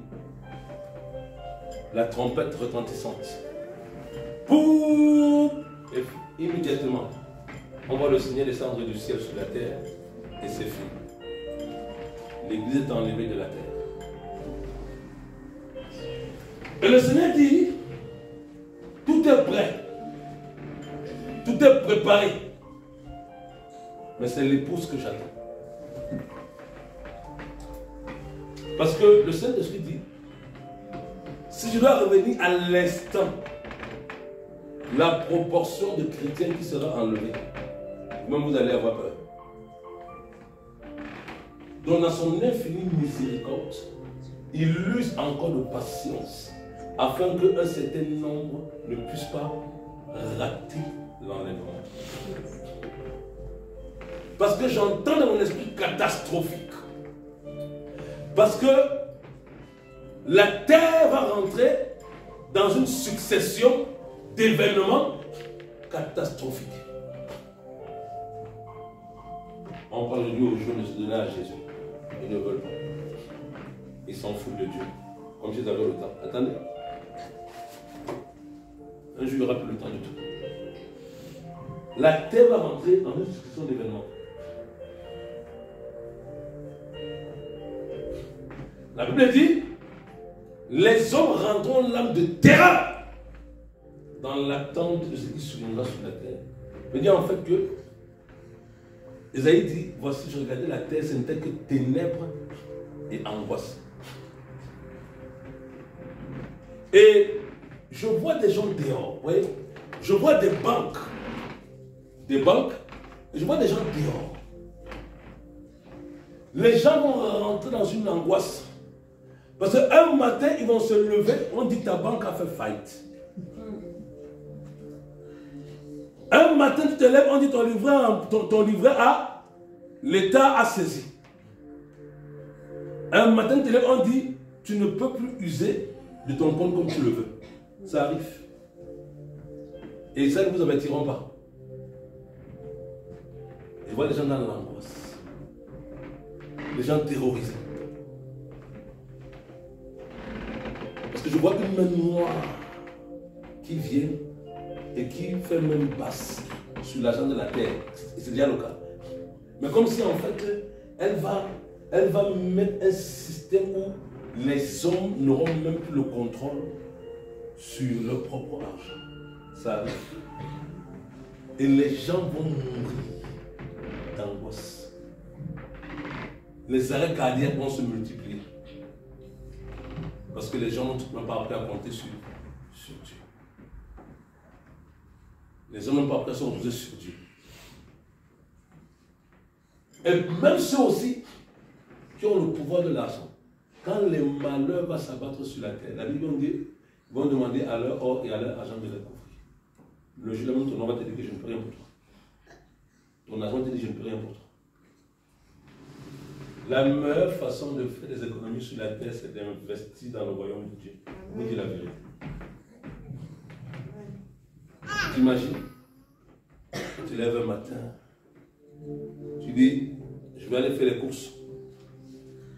La trompette retentissante. Boum! Et immédiatement, on voit le Seigneur descendre du ciel sur la terre et c'est fini. L'Église est enlevée de la terre. Et le Seigneur dit, tout est prêt. Tout est préparé. Mais c'est l'épouse que j'attends. Parce que le Saint-Esprit dit, si je dois revenir à l'instant, la proportion de chrétiens qui sera enlevée, même vous allez avoir peur. Donc dans son infinie miséricorde, il use encore de patience afin qu'un certain nombre ne puisse pas rater l'enlèvement. Parce que j'entends dans mon esprit catastrophique. Parce que la terre va rentrer dans une succession d'événements catastrophiques. On parle de Dieu aux jeunes de se donner à Jésus. Ils ne veulent pas. Ils s'en foutent de Dieu. Comme s'ils avaient le temps. Attendez. Un jour, il n'y aura plus le temps du tout. La terre va rentrer dans une succession d'événements. La Bible dit, les hommes rendront l'âme de terreur dans l'attente de ce qui surviendra sur la terre. Je veux dire en fait que Esaïe dit, voici, je regardais la terre, ce n'était que ténèbres et angoisse. Et je vois des gens dehors, vous voyez, je vois des banques, et je vois des gens dehors. Les gens vont rentrer dans une angoisse. Parce qu'un matin, ils vont se lever, on dit ta banque a fait faillite. Un matin, tu te lèves, on dit ton livret A, l'État a saisi. Un matin, tu te lèves, on dit tu ne peux plus user de ton compte comme tu le veux. Ça arrive. Et ça ne vous avertiront pas. Je vois les gens dans l'angoisse. Les gens terrorisés. Parce que je vois une main noire qui vient et qui fait même basse sur l'argent de la terre. Et c'est déjà le cas. Mais comme si en fait, elle va mettre un système où les hommes n'auront même plus le contrôle sur leur propre argent. Ça arrive. Et les gens vont mourir d'angoisse. Les arrêts cardiaques vont se multiplier. Parce que les gens n'ont pas appris à compter sur Dieu. Les hommes n'ont pas appris à se reposer sur Dieu. Et même ceux aussi qui ont le pouvoir de l'argent, quand les malheurs vont s'abattre sur la terre, la Bible dit, ils vont demander à leur or et à leur argent de les couvrir. Le jour où ton nom va te dire que je ne peux rien pour toi. Ton argent te dit que je ne peux rien pour toi. La meilleure façon de faire des économies sur la terre, c'est d'investir dans le royaume de Dieu. Vous dites la vérité. T'imagines, tu te lèves un matin, tu dis, je vais aller faire les courses.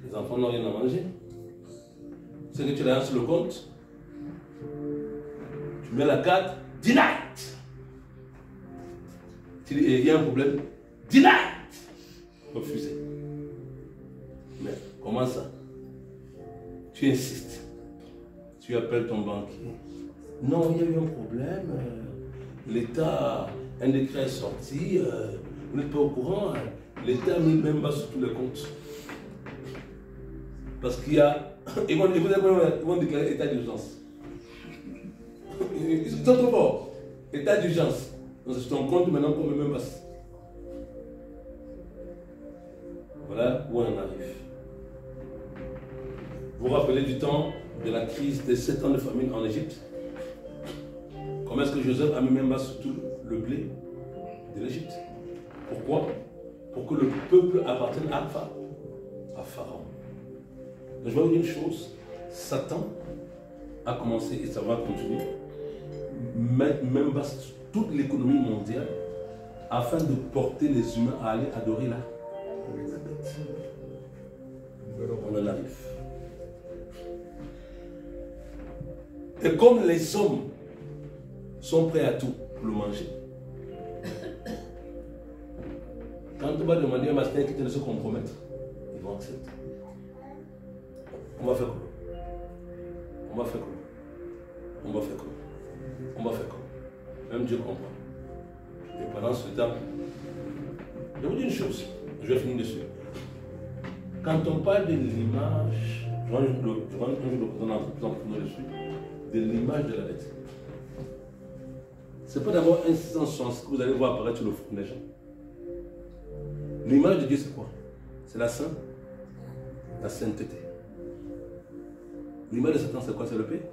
Les enfants n'ont rien à manger. C'est que tu l'as sur le compte. Tu mets la carte, denied. Tu dis, il y a un problème, denied. Refusé. Mais comment ça? Tu insistes. Tu appelles ton banquier. Non, il y a eu un problème. L'État, un décret est sorti. Vous n'êtes pas au courant. L'État a mis même bas sur tous les comptes. Parce qu'il y a... Ils vont déclarer état d'urgence. Ils sont trop forts. État d'urgence. Donc c'est ton compte maintenant qu'on met même bas. Voilà où on en arrive. Vous vous rappelez du temps de la crise des 7 ans de famine en Égypte? Comment est-ce que Joseph a mis même bas sur tout le blé de l'Égypte? Pourquoi? Pour que le peuple appartienne à Pharaon. Donc, je vais vous dire une chose. Satan a commencé, et ça va continuer, mettre même bas sur toute l'économie mondiale afin de porter les humains à aller adorer la bête. On en arrive. Et comme les hommes sont prêts à tout pour le manger, quand on va demander à un masculin qui de se compromettre, ils vont accepter. On va faire quoi? On va faire quoi? On va faire quoi? On va faire quoi? Même Dieu comprend. Et pendant ce temps, je vais vous dire une chose, je vais finir dessus. Quand on parle de l'image, je vais le donner dessus, de l'image de la bête. Ce n'est pas d'abord un sens que vous allez voir apparaître sur le front des gens. L'image de Dieu, c'est quoi? C'est la sainteté. L'image de Satan, c'est quoi? C'est le péché.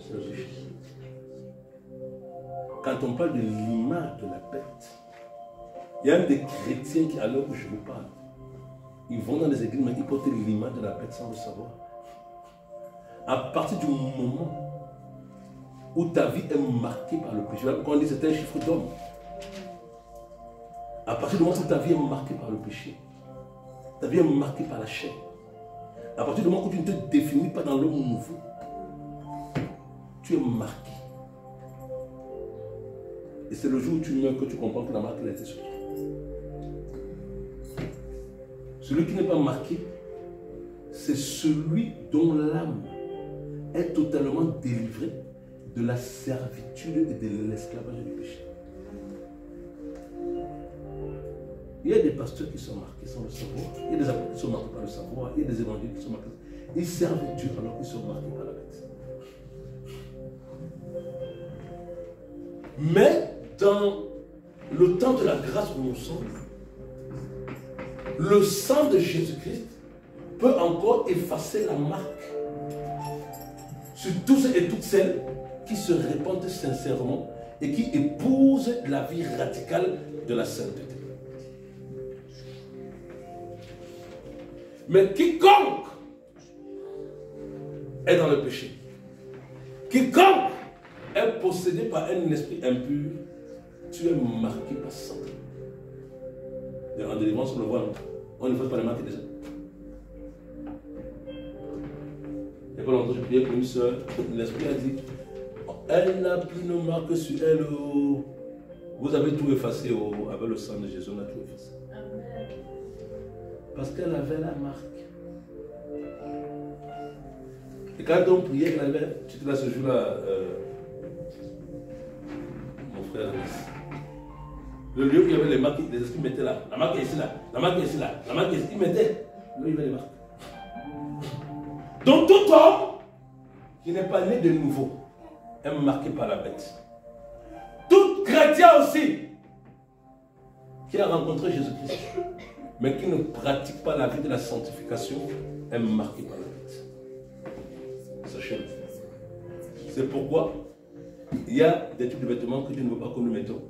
C'est le péché. Quand on parle de l'image de la bête, il y a des chrétiens qui, à l'heure où je vous parle, ils vont dans les églises, mais ils portent l'image de la bête sans le savoir. À partir du moment où ta vie est marquée par le péché, quand on dit c'est un chiffre d'homme, à partir du moment où ta vie est marquée par le péché, ta vie est marquée par la chair, à partir du moment où tu ne te définis pas dans l'homme nouveau, tu es marqué. Et c'est le jour où tu meurs que tu comprends que la marque a été sur toi. Celui qui n'est pas marqué, c'est celui dont l'âme est totalement délivrée de la servitude et de l'esclavage du péché. Il y a des pasteurs qui sont marqués sans le savoir, il y a des apôtres qui sont marqués par le savoir, il y a des évangélistes qui sont marqués. Ils servent Dieu alors qu'ils sont marqués par la bête. Mais dans le temps de la grâce où nous sommes, le sang de Jésus-Christ peut encore effacer la marque sur tous et toutes celles qui se répandent sincèrement et qui épousent la vie radicale de la sainteté. Mais quiconque est dans le péché, quiconque est possédé par un esprit impur, tu es marqué par Satan. En délivrance, on le voit, on ne fait pas les marques des autres. Et pas longtemps, je priais pour une soeur, l'esprit a dit, elle n'a plus de marque sur elle. Vous avez tout effacé avec le sang de Jésus, on a tout effacé. Parce qu'elle avait la marque. Et quand on priait, elle avait, tu étais là ce jour-là, mon frère, le lieu où il y avait les marques, les esprits mettaient là. La marque est ici là, la marque est ici là, la marque est ici. Ils mettaient, là il y avait les marques. Donc tout homme qui n'est pas né de nouveau est marqué par la bête. Tout chrétien aussi qui a rencontré Jésus-Christ, mais qui ne pratique pas la vie de la sanctification, est marqué par la bête. Sachez-le. C'est pourquoi il y a des types de vêtements que Dieu ne veut pas que nous mettons.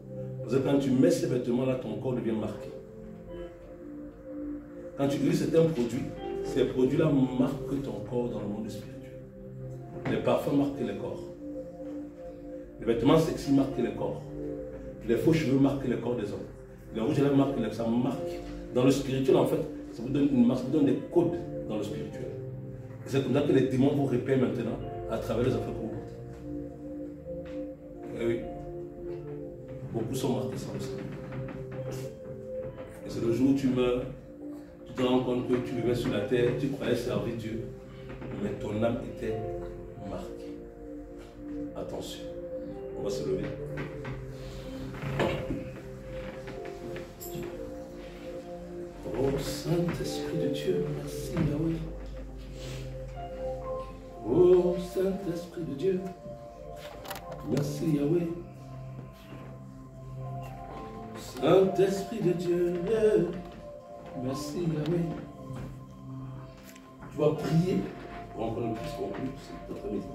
Parce que quand tu mets ces vêtements-là, ton corps devient marqué. Quand tu utilises certains produits, ces produits-là marquent ton corps dans le monde spirituel. Les parfums marquent les corps. Les vêtements sexy marquent les corps. Les faux cheveux marquent les corps des hommes. Les rouges à lèvres marquent les corps. Ça marque. Dans le spirituel, en fait, ça vous donne une marque, ça vous donne des codes dans le spirituel. C'est comme ça que les démons vous repèrent maintenant à travers les affaires que vous portez. Et oui. Beaucoup sont marqués sans le savoir. Et c'est le jour où tu meurs, tu te rends compte que tu vivais sur la terre, tu croyais servir Dieu. mais ton âme était marquée. Attention, on va se lever. Oh Saint-Esprit de Dieu, merci Yahweh. Oh Saint-Esprit de Dieu, merci Yahweh. Saint-Esprit de Dieu, merci Yahweh. Tu vas prier pour encore une plus conclure cet après-midi.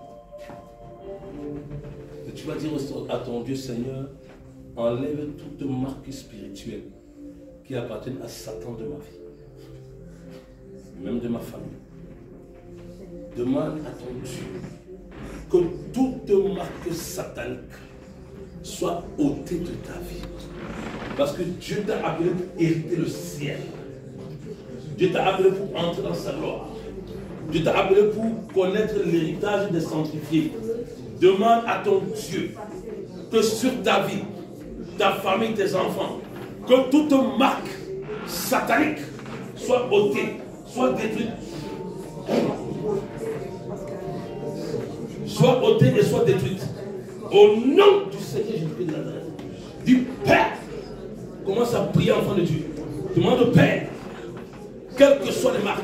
Et tu vas dire à ton Dieu, Seigneur, enlève toute marque spirituelle qui appartiennent à Satan de ma vie, même de ma famille. Demande à ton Dieu que toute marque satanique soit ôtée de ta vie. Parce que Dieu t'a appelé pour hériter le ciel. Dieu t'a appelé pour entrer dans sa gloire. Dieu t'a appelé pour connaître l'héritage des sanctifiés. Demande à ton Dieu que sur ta vie, ta famille, tes enfants, que toute marque satanique soit ôtée, soit détruite. Soit ôtée et soit détruite. Au nom du Seigneur Jésus-Christ de Nazareth. Du Père. Commence à prier, enfant de Dieu. Demande au Père, quelles que soient les marques,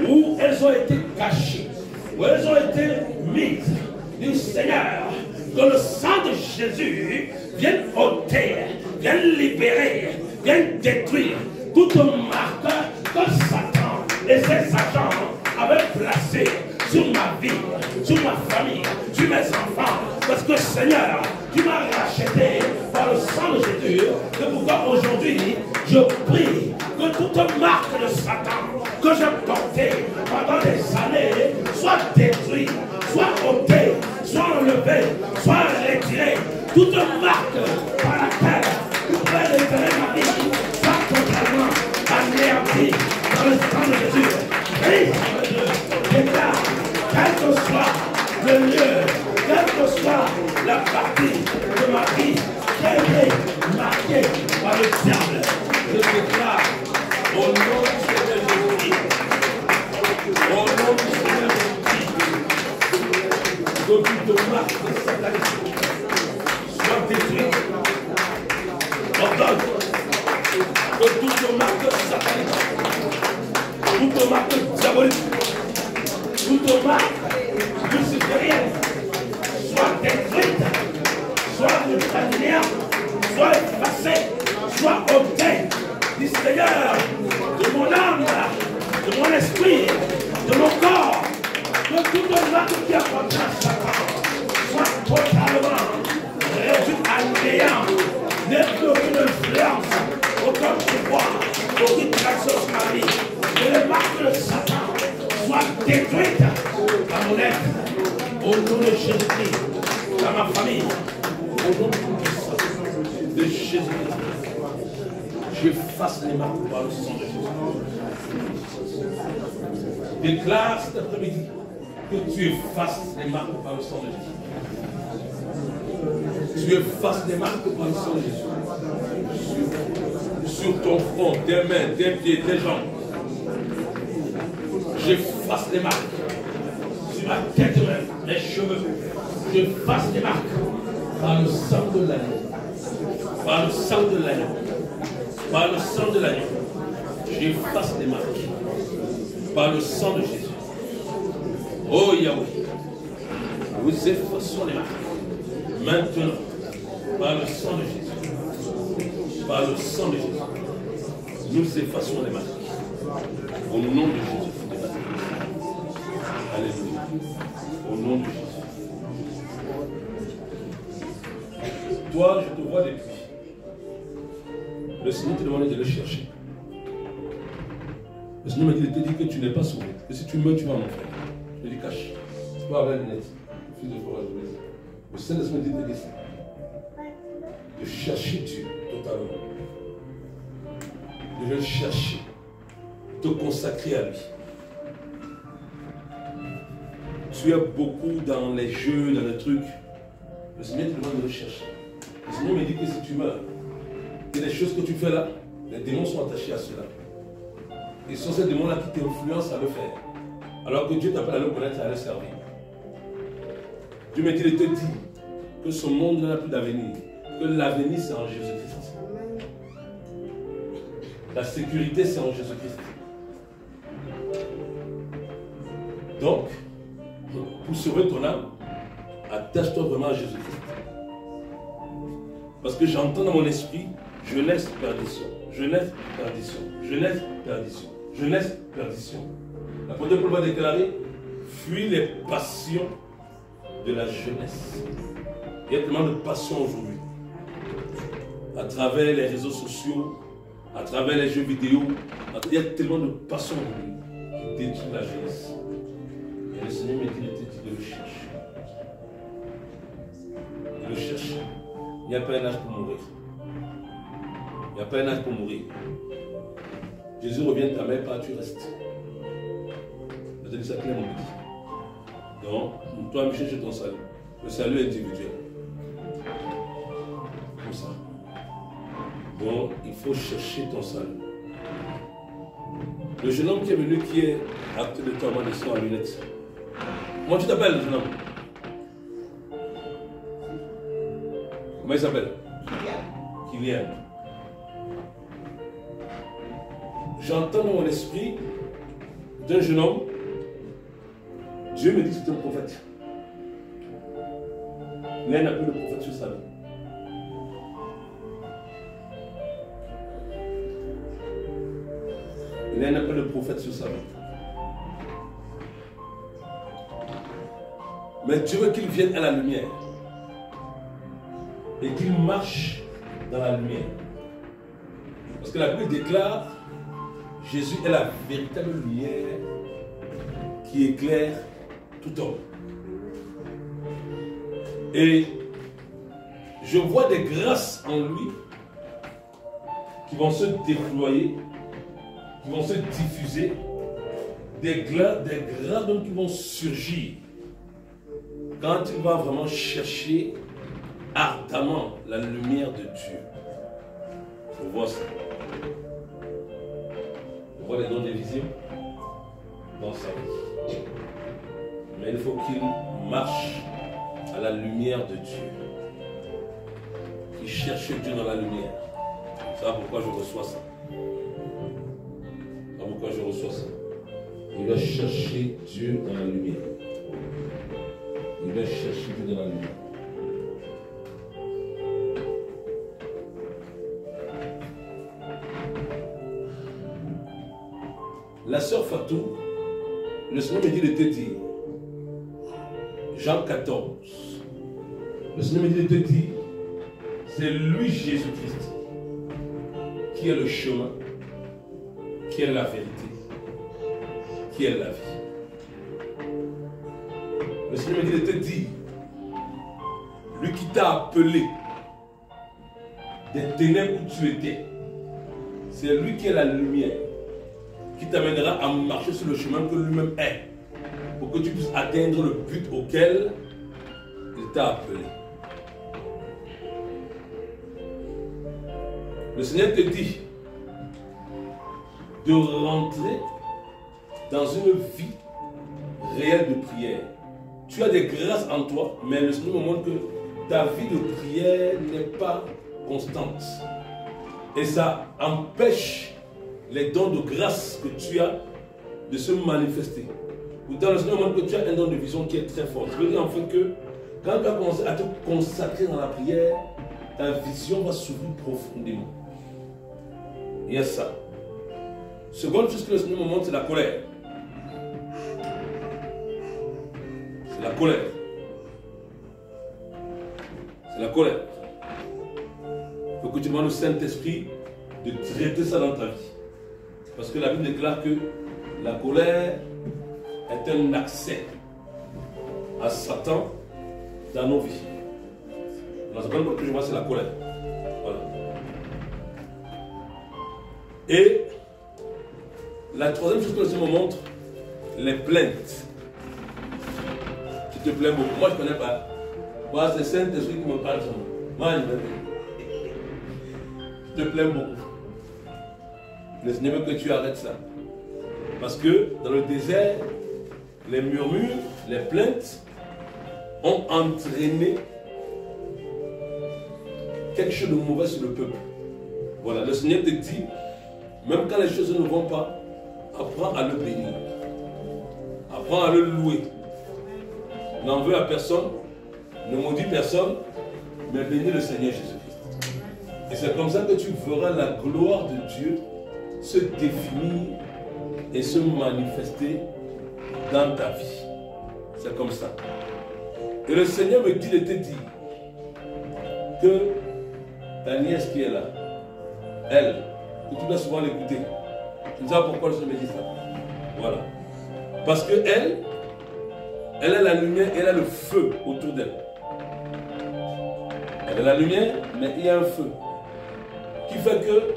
où elles ont été cachées, où elles ont été mises, du Seigneur, que le sang de Jésus vienne ôter, vienne libérer, vienne détruire toute marque que Satan et ses agents avaient placée sur ma vie, sur ma famille, sur mes enfants. Parce que Seigneur, tu m'as racheté par le sang de Jésus. C'est pourquoi aujourd'hui, je prie que toute marque de Satan que j'ai portée pendant des années soit détruite, soit ôtée, soit enlevée, soit retirée. Toute marque par laquelle vous pouvez libérer ma vie soit totalement anéantie dans le sang de Jésus. Christ, déclare, quel que soit le lieu, quelle que soit la partie de ma vie qui a été marquée par le diable, je déclare au nom du Seigneur Jésus-Christ, au nom du Seigneur Jésus-Christ, que toute marque de satanisme soit détruite. Ordonne que toute marque satanique, toute marque diabolique, toute marque luciférienne soit détruite, soit néant, soit effacée, soit ôtée du Seigneur, de mon âme, de mon esprit, de mon corps, que toute marque qui appartient à Satan soit totalement réduite à néant, n'ait plus aucune influence, aucun pouvoir, aucune traction sur ma vie, que les marques de Satan soient détruites à mon être, au nom de Jésus-Christ, à ma famille, au nom de Jésus-Christ. J'efface les marques par le sang de Jésus. Déclare cet après-midi que tu effaces les marques par le sang de Jésus. Tu effaces les marques par le sang de Jésus. Sur ton front, tes mains, tes pieds, tes jambes. J'efface les marques. Sur ma tête même, mes cheveux. J'efface les marques par le sang de l'agneau. Par le sang de l'agneau. Par le sang de l'agneau. J'efface les marques. Par le sang de Jésus. Oh Yahweh. Nous effaçons les marques. Maintenant. Par le sang de Jésus. Par le sang de Jésus. Nous effaçons les marques. Au nom de Jésus. Alléluia. Au nom de Jésus. Toi, je te vois depuis. Le Seigneur te demandait de le chercher. Le Seigneur m'a dit, il te dit que tu n'es pas sauvé. Et si tu meurs, tu vas en enfer. Je lui dis, cache. Tu vas avoir une lunette. Fils de forage. Le Seigneur m'a dit de dire ça. De chercher Dieu totalement. De le chercher. Te consacrer à lui. Tu es beaucoup dans les jeux, dans les trucs. Le Seigneur te demande de le chercher. Le Seigneur me dit que si tu meurs, et les choses que tu fais là, les démons sont attachés à cela. Et ce sont ces démons-là qui t'influencent à le faire. Alors que Dieu t'appelle à le connaître et à le servir. Dieu me dit de te dire que ce monde n'a plus d'avenir. Que l'avenir c'est en Jésus-Christ. La sécurité c'est en Jésus-Christ. Donc, pour sauver ton âme, attache-toi vraiment à Jésus-Christ. Parce que j'entends dans mon esprit, jeunesse, perdition, jeunesse, perdition, jeunesse, perdition, jeunesse, perdition. L'apôtre Paul va déclarer, fuis les passions de la jeunesse. Il y a tellement de passions aujourd'hui. À travers les réseaux sociaux, à travers les jeux vidéo, il y a tellement de passions aujourd'hui qui détruisent la jeunesse. Et le Seigneur m'a dit de le chercher. De le chercher. Il n'y a pas un âge pour mourir. Il n'y a pas un âge pour mourir. Jésus revient de ta mère, pas tu restes. Je te dis ça clairement. Donc, toi, cherche ton salut. Le salut individuel. Comme ça. Donc, il faut chercher ton salut. Le jeune homme qui est venu, qui est acte de toi, de son en lunettes. Comment tu t'appelles, le jeune homme? Comment il s'appelle? Kylian. J'entends dans mon esprit d'un jeune homme. Dieu me dit que c'est un prophète. Il y a un appel de prophète sur sa vie. Il y a un appel de prophète sur sa vie. Mais Dieu veut qu'il vienne à la lumière. Et qu'il marche dans la lumière. Parce que la Bible déclare, Jésus est la véritable lumière qui éclaire tout homme. Et je vois des grâces en lui qui vont se déployer, qui vont se diffuser, des grâces qui vont surgir quand il va vraiment chercher ardemment la lumière de Dieu. Je vois ça. Je vois les dons des visions dans sa vie. Mais il faut qu'il marche à la lumière de Dieu. Qu'il cherche Dieu dans la lumière. C'est pourquoi je reçois ça. C'est pourquoi je reçois ça. Il va chercher Dieu dans la lumière. Il va chercher Dieu dans la lumière. La sœur Fatou, le Seigneur me dit de te dire, Jean 14, le Seigneur me dit de te dire, c'est lui Jésus-Christ qui est le chemin, qui est la vérité, qui est la vie. Le Seigneur me dit de te dire, lui qui t'a appelé des ténèbres où tu étais, c'est lui qui est la lumière, qui t'amènera à marcher sur le chemin que lui-même est, pour que tu puisses atteindre le but auquel il t'a appelé. Le Seigneur te dit de rentrer dans une vie réelle de prière. Tu as des grâces en toi, mais le Seigneur me montre que ta vie de prière n'est pas constante. Et ça empêche les dons de grâce que tu as de se manifester. Pourtant, le Seigneur montre que tu as un don de vision qui est très fort. Je veux dire en fait que quand tu vas commencer à te consacrer dans la prière, ta vision va s'ouvrir profondément. Il y a ça. Seconde chose que le Seigneur me montre, c'est la colère. C'est la colère. C'est la colère. Il faut que tu demandes au Saint-Esprit de traiter ça dans ta vie. Parce que la Bible déclare que la colère est un accès à Satan dans nos vies. La seconde chose que je vois, c'est la colère. Voilà. Et la troisième chose que le Seigneur me montre, les plaintes. Tu te plains beaucoup. Moi, je ne connais pas. Moi, c'est Saint-Esprit qui me parle. Moi, je te plains beaucoup. Le Seigneur veut que tu arrêtes ça. Parce que dans le désert, les murmures, les plaintes ont entraîné quelque chose de mauvais sur le peuple. Voilà, le Seigneur te dit, même quand les choses ne vont pas, apprends à le bénir. Apprends à le louer. N'en veux à personne, ne maudis personne, mais bénis le Seigneur Jésus-Christ. Et c'est comme ça que tu verras la gloire de Dieu se définir et se manifester dans ta vie. C'est comme ça. Et le Seigneur me dit de te dire que ta nièce qui est là, elle, que tu dois souvent l'écouter. Tu sais pourquoi le Seigneur me dit ça? Voilà. Parce que elle a la lumière et elle a le feu autour d'elle. Elle a la lumière, mais il y a un feu. Qui fait que,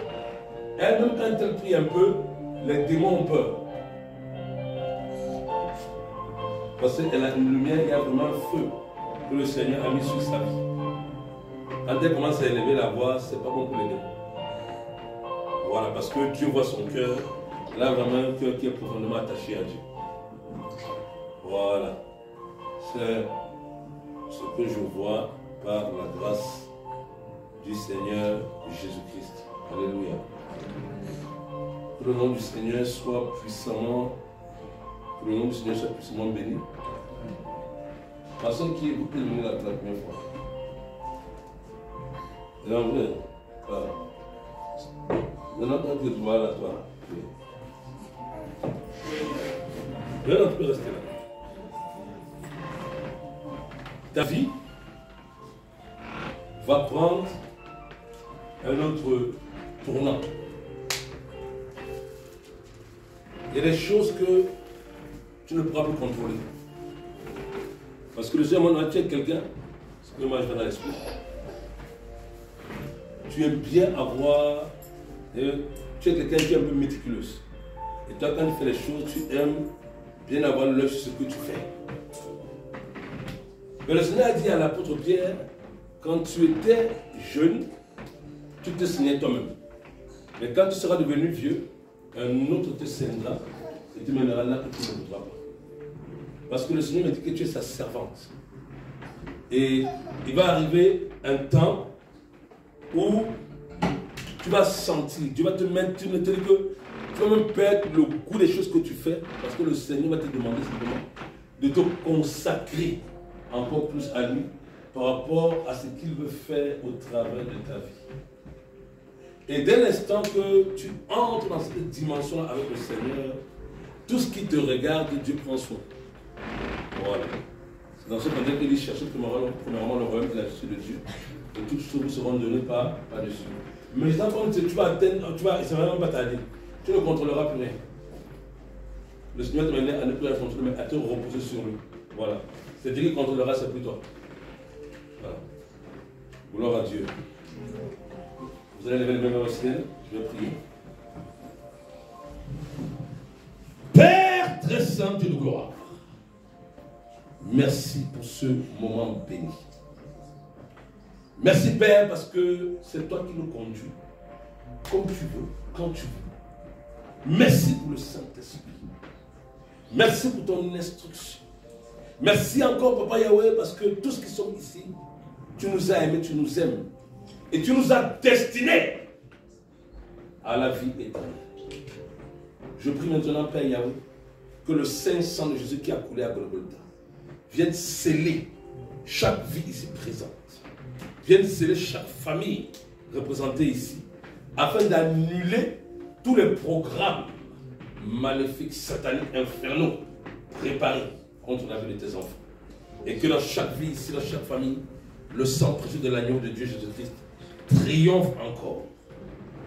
elle-même quand elle prie un peu, les démons ont peur. Parce qu'elle a une lumière, il y a vraiment un feu que le Seigneur a mis sur sa vie. Quand elle commence à élever la voix, c'est pas bon pour les démons. Voilà, parce que Dieu voit son cœur. Elle a vraiment un cœur qui est profondément attaché à Dieu. Voilà. C'est ce que je vois par la grâce du Seigneur Jésus-Christ. Alléluia. Que le nom du Seigneur soit puissamment, que le nom du Seigneur soit puissamment béni. Personne qui est beaucoup venu la première fois. Et en vrai, maintenant quand tu es là, toi, maintenant tu peux rester là. Ta vie va prendre un autre tournant. Il y a des choses que tu ne pourras plus contrôler. Parce que le Seigneur m'a dit quelqu'un, ce que moi je vais dans l'esprit. Tu aimes bien avoir, tu es quelqu'un qui est un peu méticuleuse. Et toi, quand tu fais les choses, tu aimes bien avoir l'œil sur ce que tu fais. Mais le Seigneur a dit à l'apôtre Pierre, quand tu étais jeune, tu te saignais toi-même. Mais quand tu seras devenu vieux, un autre te saignera et te mènera là que tu ne voudras pas. Parce que le Seigneur me dit que tu es sa servante. Et il va arriver un temps où tu vas sentir, Dieu va te mettre, tu vas te dire que tu vas même perdre le goût des choses que tu fais, parce que le Seigneur va te demander simplement de te consacrer encore plus à lui par rapport à ce qu'il veut faire au travers de ta vie. Et dès l'instant que tu entres dans cette dimension avec le Seigneur, tout ce qui te regarde, Dieu prend soin. Voilà. C'est dans ce contexte qu'il dit chercher premièrement le royaume et la justice de Dieu. Et toutes choses vous seront données par-dessus. Mais quand tu vas atteindre, c'est vraiment pas tarder. Tu ne contrôleras plus rien. Le Seigneur te mènera à ne plus rien contrôler, mais à te reposer sur lui. Voilà. C'est-à-dire qu'il contrôlera, c'est plus toi. Voilà. Gloire à Dieu. Vous allez lever les mains au ciel, je vais prier. Père très saint de gloire, merci pour ce moment béni. Merci Père parce que c'est toi qui nous conduis comme tu veux, quand tu veux. Merci pour le Saint-Esprit. Merci pour ton instruction. Merci encore Papa Yahweh parce que tous qui sont ici, tu nous as aimés, tu nous aimes. Et tu nous as destinés à la vie éternelle. Je prie maintenant Père Yahweh que le saint sang de Jésus qui a coulé à Golgotha vienne sceller chaque vie ici présente. Vienne sceller chaque famille représentée ici, afin d'annuler tous les programmes maléfiques, sataniques, infernaux, préparés contre la vie de tes enfants. Et que dans chaque vie ici, dans chaque famille, le sang précieux de l'agneau de Dieu Jésus-Christ triomphe encore.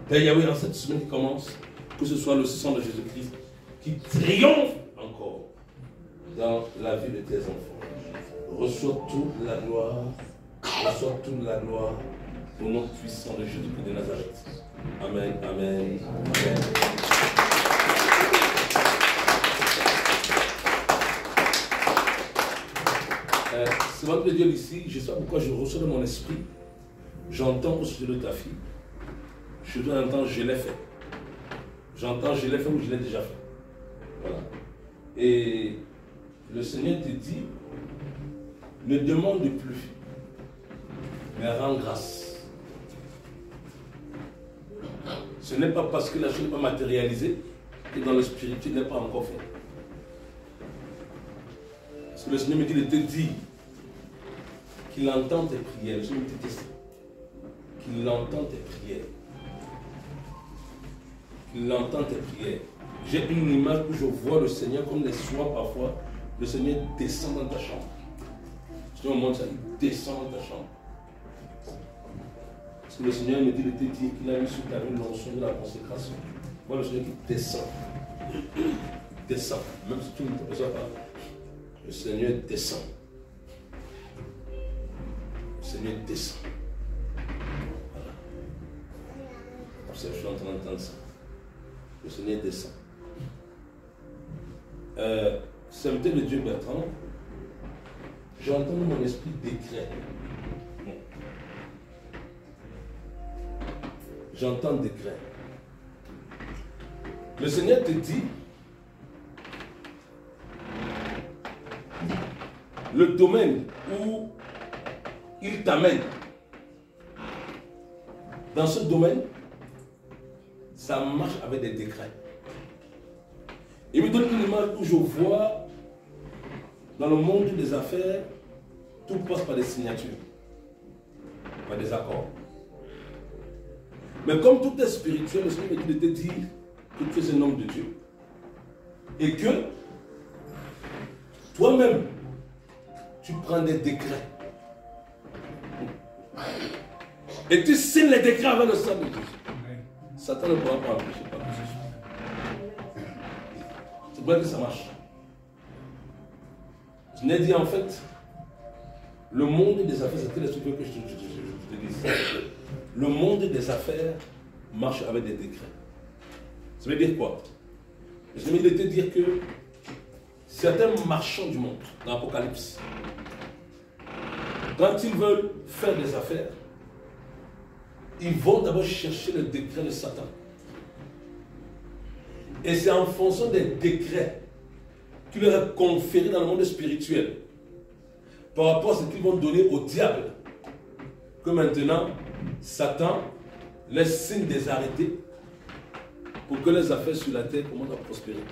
Père Yahweh, en cette semaine qui commence, que ce soit le sang de Jésus-Christ qui triomphe encore dans la vie de tes enfants. Reçois toute la gloire. Reçois toute la gloire au nom puissant de Jésus-Christ de Nazareth. Amen, amen, amen. C'est votre Dieu ici, je sais pourquoi je reçois de mon esprit. J'entends au sujet de ta fille. Je dois entendre, je l'ai fait. J'entends, je l'ai fait ou je l'ai déjà fait. Voilà. Et le Seigneur te dit, ne demande plus, mais rends grâce. Ce n'est pas parce que la chose n'est pas matérialisée que dans le spirituel n'est pas encore fait. Parce que le Seigneur me dit de te dire qu'il entend tes prières. Le Seigneur me dit qu'il entend tes prières. Qu'il entend tes prières. J'ai une image où je vois le Seigneur comme les soirs parfois. Le Seigneur descend dans ta chambre. Si on monte ça, il descend dans ta chambre. Parce que le Seigneur me dit de te dire qu'il a mis sur ta vie l'onction de la consécration. Moi, le Seigneur qui descend. Descend. Même si tu ne t'aperçois pas. Le Seigneur descend. Le Seigneur descend. Voilà. Je suis en train d'entendre ça. Le Seigneur descend. Serviteur de Dieu Bertrand, j'entends dans mon esprit décret. J'entends décret. Le Seigneur te dit, le domaine où il t'amène, dans ce domaine, ça marche avec des décrets. Il me donne une image où je vois, dans le monde des affaires, tout passe par des signatures, par des accords. Mais comme tout est spirituel, le Seigneur me dit de te dire que tu es un homme de Dieu. Et que toi-même, tu prends des décrets. Et tu signes les décrets avec le sang de Jésus. Satan ne pourra pas empêcher. C'est vrai que ça marche. Je n'ai dit en fait, le monde des affaires, c'était l'esprit que je te dis. Le monde des affaires marche avec des décrets. Ça veut dire quoi? Je vais te dire que certains marchands du monde, dans l'Apocalypse, quand ils veulent faire des affaires, ils vont d'abord chercher le décret de Satan. Et c'est en fonction des décrets qui leur est conféré dans le monde spirituel, par rapport à ce qu'ils vont donner au diable, que maintenant, Satan les signe des arrêtés pour que les affaires sur la terre commencent à prospérer.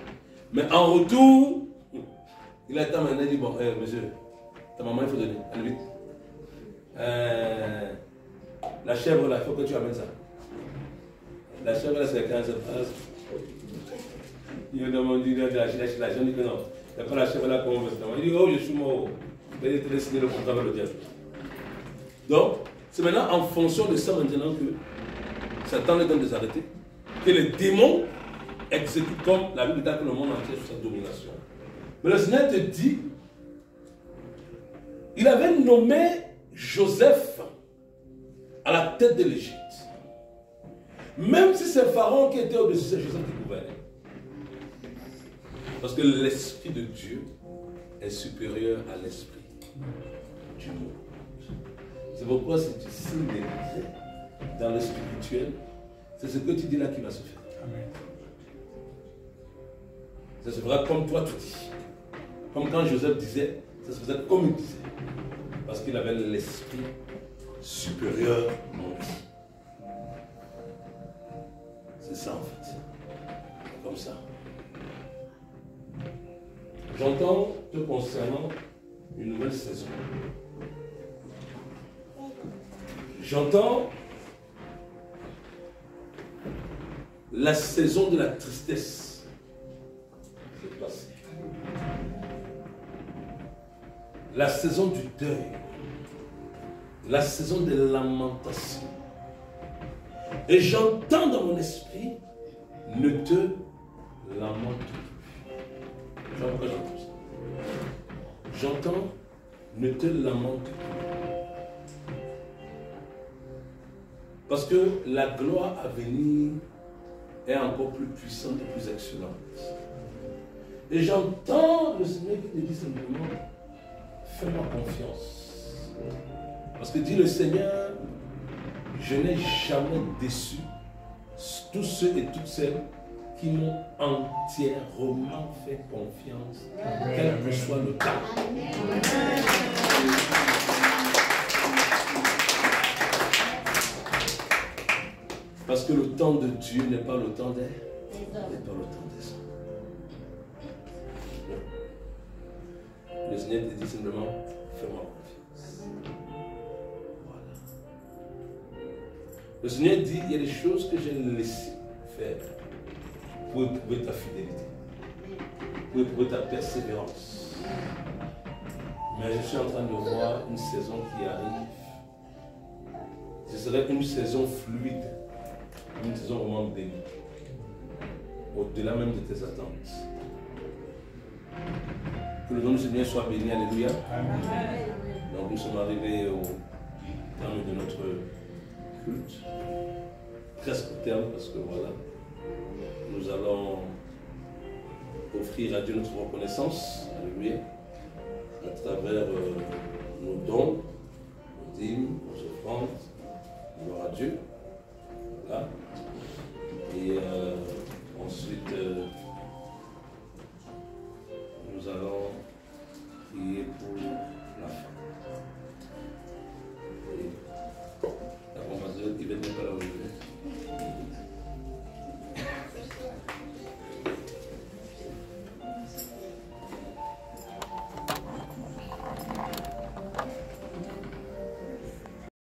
Mais en retour, il attend maintenant et dit, bon, monsieur, ta maman, il faut donner, allez vite. La chèvre là, il faut que tu amènes ça. La chèvre là, c'est 15 phrases. Il me demande de l'argent, il dit que non. Il n'y a pas la chèvre là qu'on veut. Il dit, oh, je suis mort. Il va te signer le contrat avec le diable. Donc, c'est maintenant en fonction de ça maintenant que Satan les donne des arrêtés, que les démons exécutent comme la Bible dit que le monde entier sous sa domination. Mais le Seigneur te dit, il avait nommé Joseph à la tête de l'Égypte. Même si c'est Pharaon qui était au-dessus, c'est Joseph qui gouvernait. Parce que l'Esprit de Dieu est supérieur à l'Esprit du monde. C'est pourquoi si tu signes des décrets dans le spirituel, c'est ce que tu dis là qui va se faire. Amen. Ça se fera comme toi tu dis. Comme quand Joseph disait, ça se faisait comme il disait. Parce qu'il avait l'esprit supérieur en lui. C'est ça en fait. C'est comme ça. J'entends te concernant une nouvelle saison. J'entends la saison de la tristesse. C'est passé. La saison du deuil. La saison de lamentation. Et j'entends dans mon esprit, ne te lamente plus. Pourquoi j'entends ça? J'entends, ne te lamente plus. Parce que la gloire à venir est encore plus puissante et plus excellente. Et j'entends le Seigneur qui me dit simplement, fais-moi confiance. Parce que dit le Seigneur, je n'ai jamais déçu tous ceux et toutes celles qui m'ont entièrement fait confiance, quel que soit le temps. Parce que le temps de Dieu n'est pas le temps des hommes. Le Seigneur te dit simplement, fais-moi confiance. Voilà. Le Seigneur dit, il y a des choses que j'ai laissées faire pour éprouver ta fidélité, pour éprouver ta persévérance. Mais je suis en train de voir une saison qui arrive. Ce serait une saison fluide, une saison vraiment bénie, au-delà même de tes attentes. Que le nom du Seigneur soit béni, alléluia. Amen. Donc nous sommes arrivés au terme de notre culte, presque au terme, parce que voilà, nous allons offrir à Dieu notre reconnaissance, alléluia, à travers nos dons, nos dîmes, nos offrandes, gloire à Dieu.